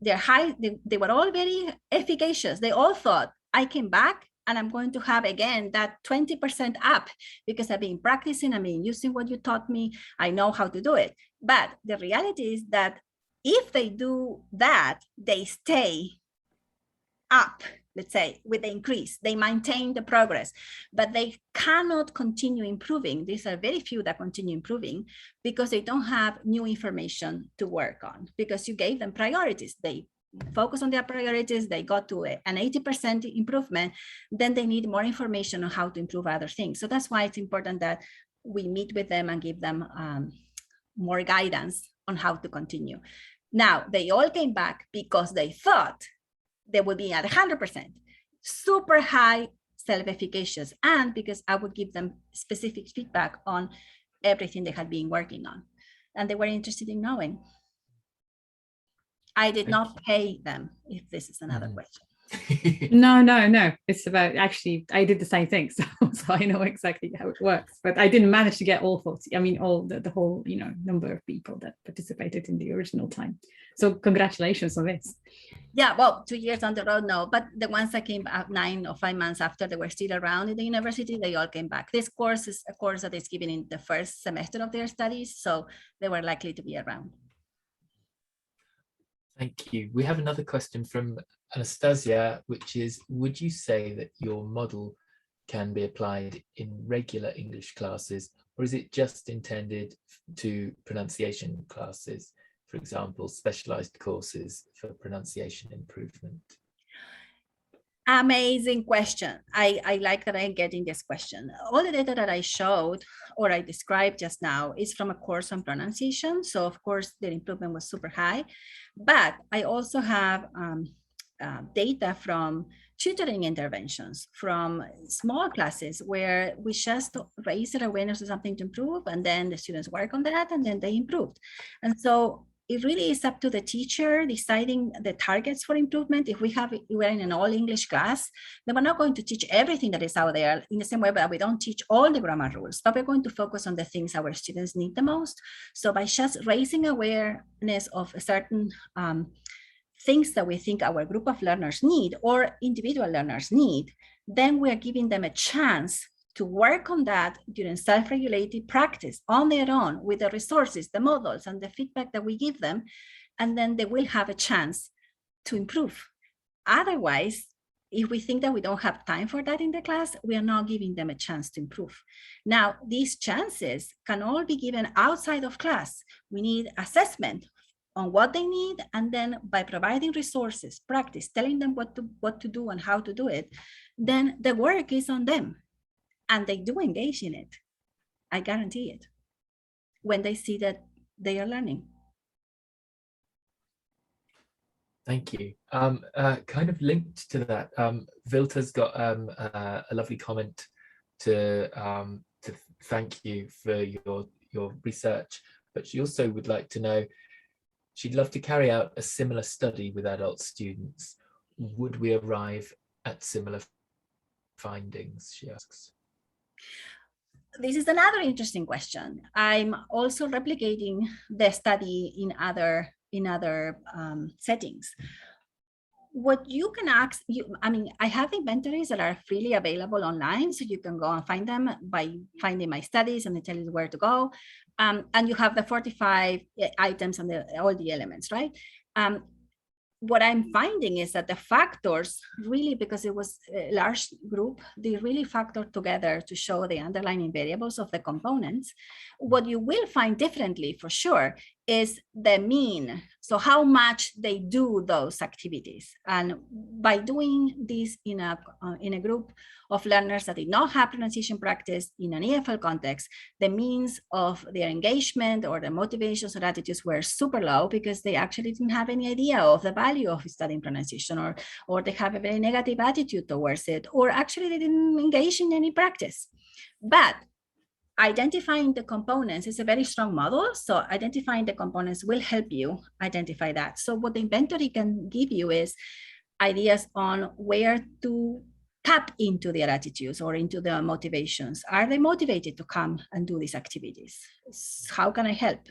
They were all very efficacious. They all thought, I came back and I'm going to have again that 20% up because I've been practicing, I've been using what you taught me, I know how to do it. But the reality is that if they do that, they stay up, let's say, with the increase, they maintain the progress, but they cannot continue improving. These are very few that continue improving because they don't have new information to work on, because you gave them priorities. They focus on their priorities, they got to an 80% improvement, then they need more information on how to improve other things. So that's why it's important that we meet with them and give them more guidance on how to continue. Now, they all came back because they thought they would be at 100%, super high self-efficacious, and because I would give them specific feedback on everything they had been working on. And they were interested in knowing. I did not pay them, if this is another question. No. It's about, actually, I did the same thing, so I know exactly how it works. But I didn't manage to get all 40. I mean, all the whole, number of people that participated in the original time. So congratulations on this. Yeah, well, 2 years on the road, no, but the ones that came out 9 or 5 months after they were still around in the university, they all came back. This course is a course that is given in the first semester of their studies, so they were likely to be around. Thank you. We have another question from Anastasia, which is, would you say that your model can be applied in regular English classes, or is it just intended to pronunciation classes, for example, specialized courses for pronunciation improvement? Amazing question. I like that I'm getting this question. All the data that I showed or I described just now is from a course on pronunciation. So of course, the improvement was super high, but I also have data from tutoring interventions, from small classes where we just raise their awareness of something to improve, and then the students work on that, and then they improved. And so it really is up to the teacher deciding the targets for improvement. If we're in an all English class, then we're not going to teach everything that is out there in the same way that we don't teach all the grammar rules, but we're going to focus on the things our students need the most. So by just raising awareness of a certain things that we think our group of learners need or individual learners need, then we are giving them a chance to work on that during self-regulated practice on their own with the resources, the models, and the feedback that we give them, and then they will have a chance to improve. Otherwise, if we think that we don't have time for that in the class, we are not giving them a chance to improve. Now, these chances can all be given outside of class. We need assessment on what they need, and then by providing resources, practice, telling them what to do and how to do it, then the work is on them. And they do engage in it. I guarantee it. When they see that they are learning. Thank you. Kind of linked to that, Vilta's got a lovely comment to thank you for your research, but she also would like to know, she'd love to carry out a similar study with adult students. Would we arrive at similar findings, she asks? This is another interesting question. I'm also replicating the study in other settings. What you can ask, I have inventories that are freely available online, so you can go and find them by finding my studies, and they tell you where to go. And you have the 45 items and all the elements, right? What I'm finding is that the factors really, because it was a large group, they really factored together to show the underlying variables of the components. What you will find differently for sure is the mean. So how much they do those activities. And by doing this in a group of learners that did not have pronunciation practice in an EFL context, the means of their engagement or their motivations or attitudes were super low, because they actually didn't have any idea of the value of studying pronunciation, or they have a very negative attitude towards it, or actually they didn't engage in any practice. But identifying the components is a very strong model. So identifying the components will help you identify that. So what the inventory can give you is ideas on where to tap into their attitudes or into their motivations. Are they motivated to come and do these activities? How can I help?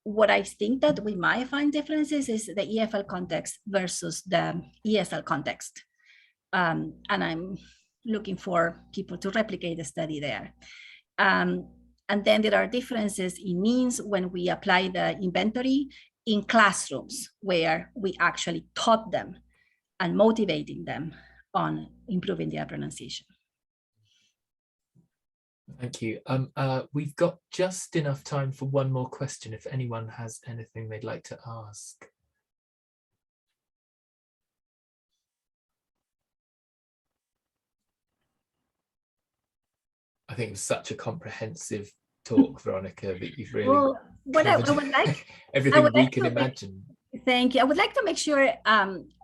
What I think that we might find differences is the EFL context versus the ESL context. And I'm looking for people to replicate the study there. And then there are differences in means when we apply the inventory in classrooms where we actually taught them and motivating them on improving their pronunciation. Thank you. We've got just enough time for one more question if anyone has anything they'd like to ask. I think it was such a comprehensive talk, Veronica, that you've really covered everything we can imagine. Thank you. I would like to make sure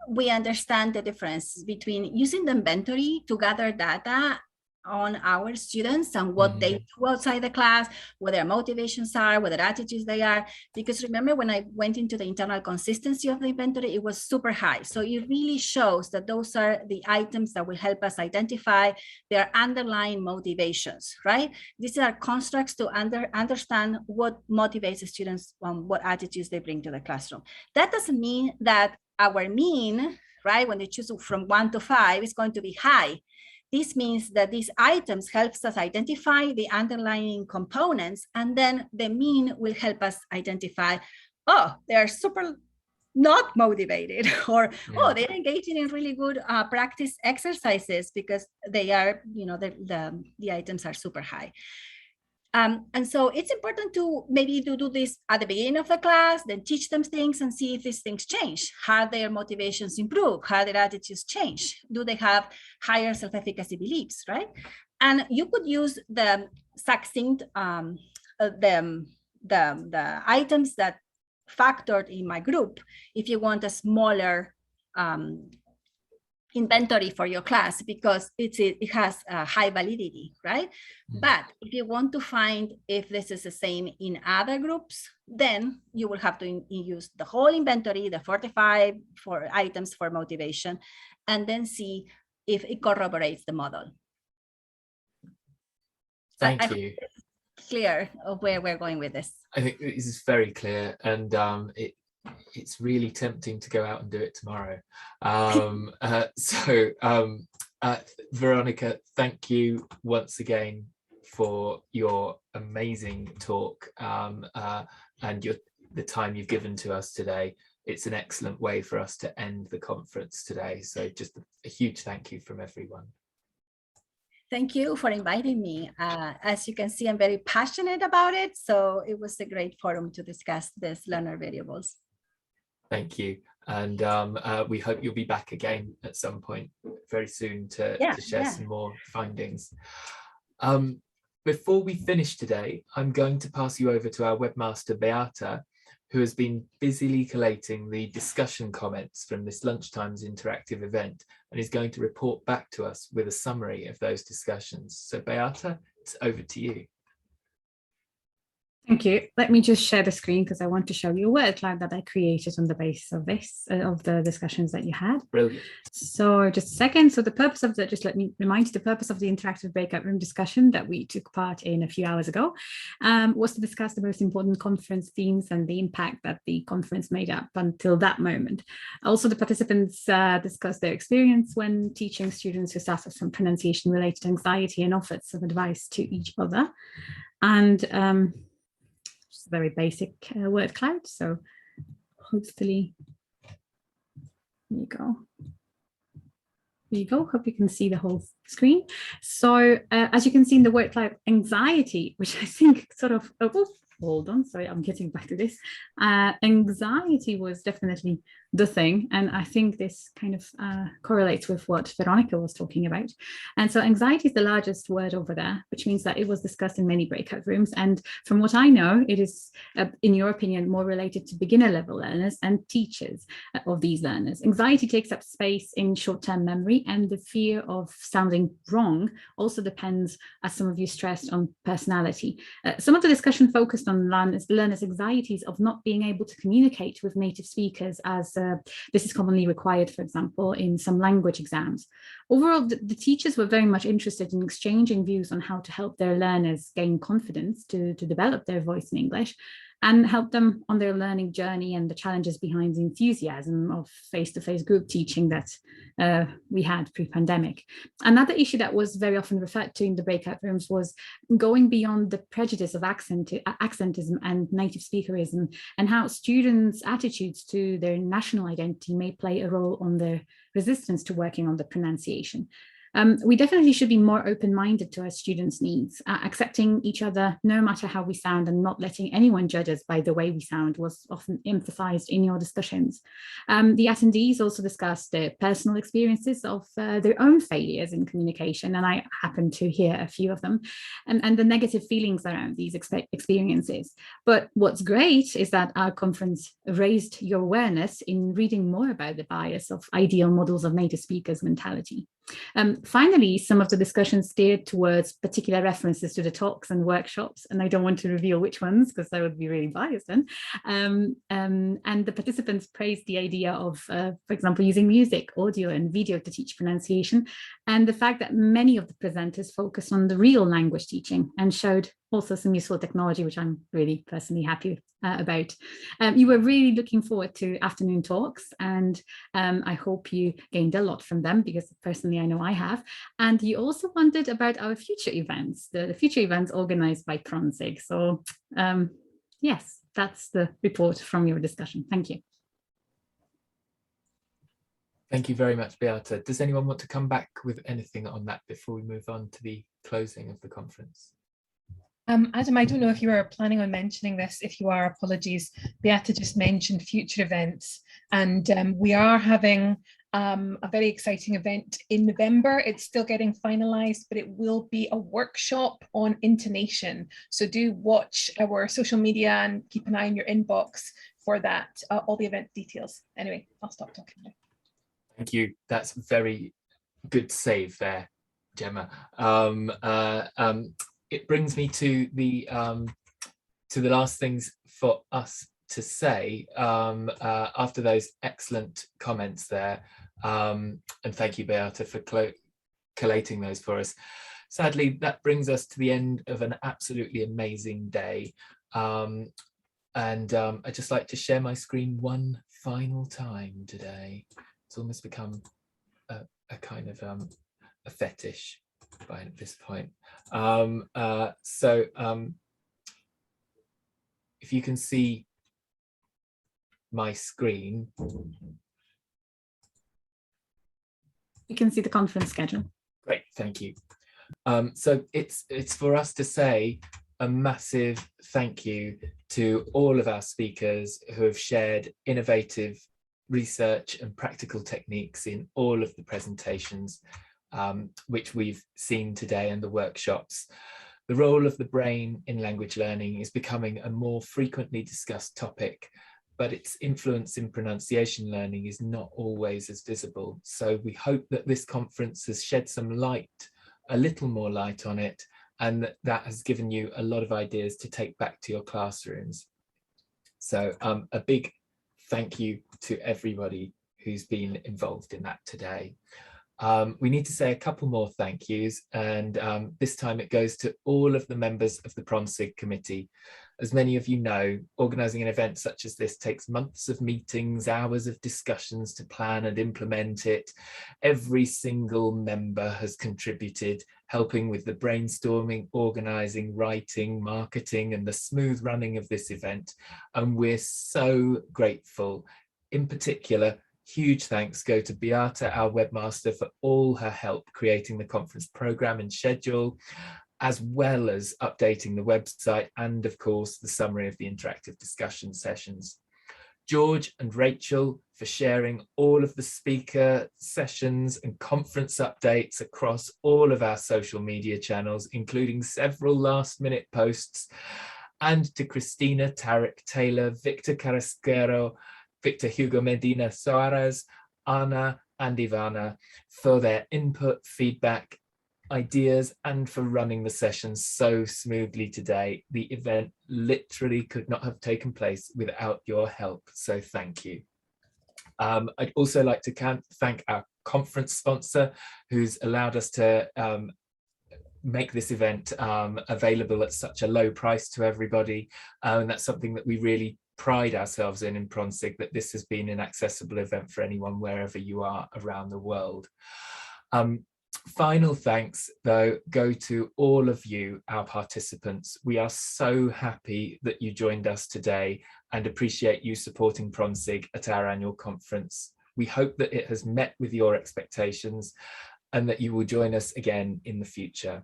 we understand the difference between using the inventory to gather data on our students and what they do outside the class, what their motivations are, what their attitudes they are. Because remember, when I went into the internal consistency of the inventory, it was super high. So it really shows that those are the items that will help us identify their underlying motivations, right? These are constructs to understand what motivates the students, what attitudes they bring to the classroom. That doesn't mean that our mean, right, when they choose from 1 to 5, is going to be high. This means that these items helps us identify the underlying components, and then the mean will help us identify, oh, they're super not motivated, or oh, they're engaging in really good practice exercises because they are, you know, the items are super high. And so it's important to maybe to do this at the beginning of the class, then teach them things and see if these things change. How their motivations improve, how their attitudes change. Do they have higher self-efficacy beliefs, right? And you could use the succinct, the items that factored in my group if you want a smaller inventory for your class, because it has a high validity, right? But if you want to find if this is the same in other groups, then you will have to use the whole inventory, the 45 items for motivation, and then see if it corroborates the model. Thank you. Clear of where we're going with this. I think this is very clear, and it's really tempting to go out and do it tomorrow. Veronica, thank you once again for your amazing talk and the time you've given to us today. It's an excellent way for us to end the conference today. So just a huge thank you from everyone. Thank you for inviting me. As you can see, I'm very passionate about it. So it was a great forum to discuss these learner variables. Thank you. And we hope you'll be back again at some point very soon to share some more findings. Before we finish today, I'm going to pass you over to our webmaster, Beata, who has been busily collating the discussion comments from this Lunchtime's interactive event and is going to report back to us with a summary of those discussions. So Beata, it's over to you. Thank you. Let me just share the screen because I want to show you a word cloud that I created on the basis of this, of the discussions that you had. Brilliant. So just a second. So the purpose of the, just let me remind you, the purpose of the interactive breakout room discussion that we took part in a few hours ago was to discuss the most important conference themes and the impact that the conference made up until that moment. Also, the participants discussed their experience when teaching students who suffer from pronunciation-related anxiety and offered some advice to each other. And a very basic word cloud, so hopefully there you go. There you go. Hope you can see the whole screen. So as you can see in the word cloud, anxiety, which I think sort of hold on, sorry, I'm getting back to this. Anxiety was definitely the thing, and I think this kind of correlates with what Veronica was talking about. And so anxiety is the largest word over there, which means that it was discussed in many breakout rooms. And from what I know, it is, in your opinion, more related to beginner level learners and teachers of these learners. Anxiety takes up space in short-term memory, and the fear of sounding wrong also depends, as some of you stressed, on personality. Some of the discussion focused on learners' anxieties of not being able to communicate with native speakers, as this is commonly required, for example, in some language exams. Overall, the teachers were very much interested in exchanging views on how to help their learners gain confidence to develop their voice in English and help them on their learning journey and the challenges behind the enthusiasm of face-to-face group teaching that we had pre-pandemic. Another issue that was very often referred to in the breakout rooms was going beyond the prejudice of accentism and native speakerism, and how students' attitudes to their national identity may play a role on their resistance to working on the pronunciation. We definitely should be more open-minded to our students' needs. Accepting each other no matter how we sound and not letting anyone judge us by the way we sound was often emphasized in your discussions. The attendees also discussed their personal experiences of their own failures in communication, and I happened to hear a few of them, and the negative feelings around these experiences. But what's great is that our conference raised your awareness in reading more about the bias of ideal models of native speakers' mentality. Finally, some of the discussion steered towards particular references to the talks and workshops, and I don't want to reveal which ones because I would be really biased then. And the participants praised the idea of, for example, using music, audio and video to teach pronunciation, and the fact that many of the presenters focused on the real language teaching and showed also some useful technology, which I'm really personally happy about. You were really looking forward to afternoon talks, and I hope you gained a lot from them, because personally I know I have. And you also wondered about our future events, the future events organized by PronSIG. So yes, that's the report from your discussion. Thank you. Thank you very much, Beata. Does anyone want to come back with anything on that before we move on to the closing of the conference? Adam, I don't know if you are planning on mentioning this. If you are, apologies. Beata just mentioned future events, and we are having a very exciting event in November. It's still getting finalized, but it will be a workshop on intonation. So do watch our social media and keep an eye on your inbox for that, all the event details. Anyway, I'll stop talking now. Thank you. That's very good save there, Gemma. It brings me to the last things for us to say after those excellent comments there, and thank you, Beata, for collating those for us. Sadly, that brings us to the end of an absolutely amazing day, and I'd just like to share my screen one final time today. It's almost become a kind of a fetish by this point. If you can see my screen. You can see the conference schedule. Great, thank you. So it's for us to say a massive thank you to all of our speakers who have shared innovative research and practical techniques in all of the presentations which we've seen today and the workshops. The role of the brain in language learning is becoming a more frequently discussed topic, but its influence in pronunciation learning is not always as visible. So we hope that this conference has shed some light, a little more light on it, and that has given you a lot of ideas to take back to your classrooms. So a big thank you to everybody who's been involved in that today. We need to say a couple more thank yous, and this time it goes to all of the members of the PronSIG committee. As many of you know, organising an event such as this takes months of meetings, hours of discussions to plan and implement it. Every single member has contributed, helping with the brainstorming, organising, writing, marketing, and the smooth running of this event. And we're so grateful. In particular, huge thanks go to Beata, our webmaster, for all her help creating the conference programme and schedule, as well as updating the website and, of course, the summary of the interactive discussion sessions. George and Rachel for sharing all of the speaker sessions and conference updates across all of our social media channels, including several last-minute posts. And to Christina, Tarek, Taylor, Victor Carrasquero, Victor Hugo Medina Soares, Anna and Ivana for their input, feedback, ideas, and for running the session so smoothly today. The event literally could not have taken place without your help, so thank you. I'd also like to thank our conference sponsor, who's allowed us to make this event available at such a low price to everybody, and that's something that we really pride ourselves in PronSIG, that this has been an accessible event for anyone wherever you are around the world. Final thanks, though, go to all of you, our participants. We are so happy that you joined us today and appreciate you supporting PronSIG at our annual conference. We hope that it has met with your expectations and that you will join us again in the future.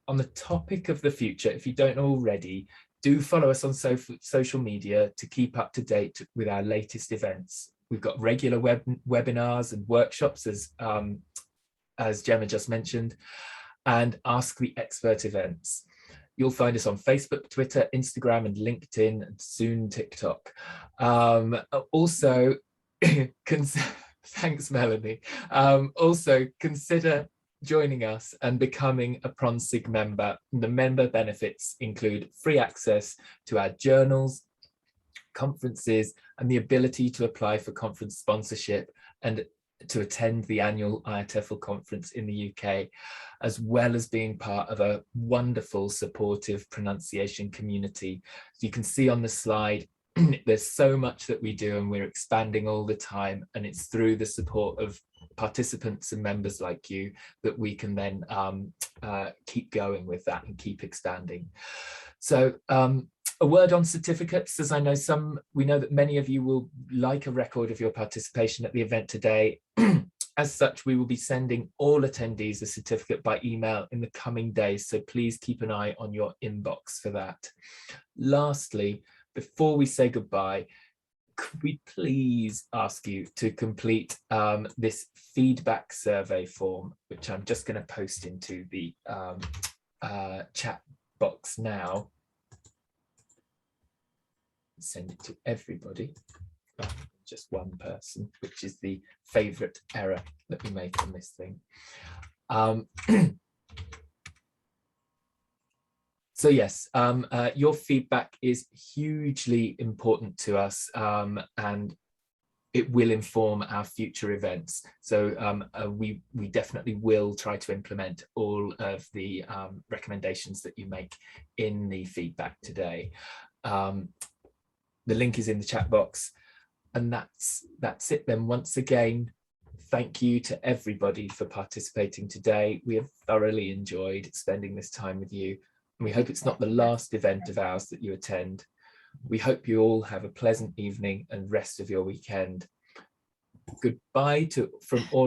On the topic of the future, if you don't already, do follow us on social media to keep up to date with our latest events. We've got regular webinars and workshops, as Gemma just mentioned, and Ask the Expert events. You'll find us on Facebook, Twitter, Instagram, and LinkedIn, and soon TikTok. Also, Thanks, Melanie. Also, consider joining us and becoming a PronSIG member. The member benefits include free access to our journals, conferences, and the ability to apply for conference sponsorship and to attend the annual IATEFL conference in the UK, as well as being part of a wonderful, supportive pronunciation community. As you can see on the slide, there's so much that we do and we're expanding all the time, and it's through the support of participants and members like you that we can then keep going with that and keep expanding. So a word on certificates, as I know we know that many of you will like a record of your participation at the event today. As such, we will be sending all attendees a certificate by email in the coming days, so please keep an eye on your inbox for that. Lastly, before we say goodbye, could we please ask you to complete this feedback survey form, which I'm just going to post into the chat box now. Send it to everybody, just one person, which is the favorite error that we make on this thing. So yes, your feedback is hugely important to us, and it will inform our future events. So we definitely will try to implement all of the recommendations that you make in the feedback today. The link is in the chat box, and that's it then. Once again, thank you to everybody for participating today. We have thoroughly enjoyed spending this time with you, and we hope it's not the last event of ours that you attend. We hope you all have a pleasant evening and rest of your weekend. Goodbye from all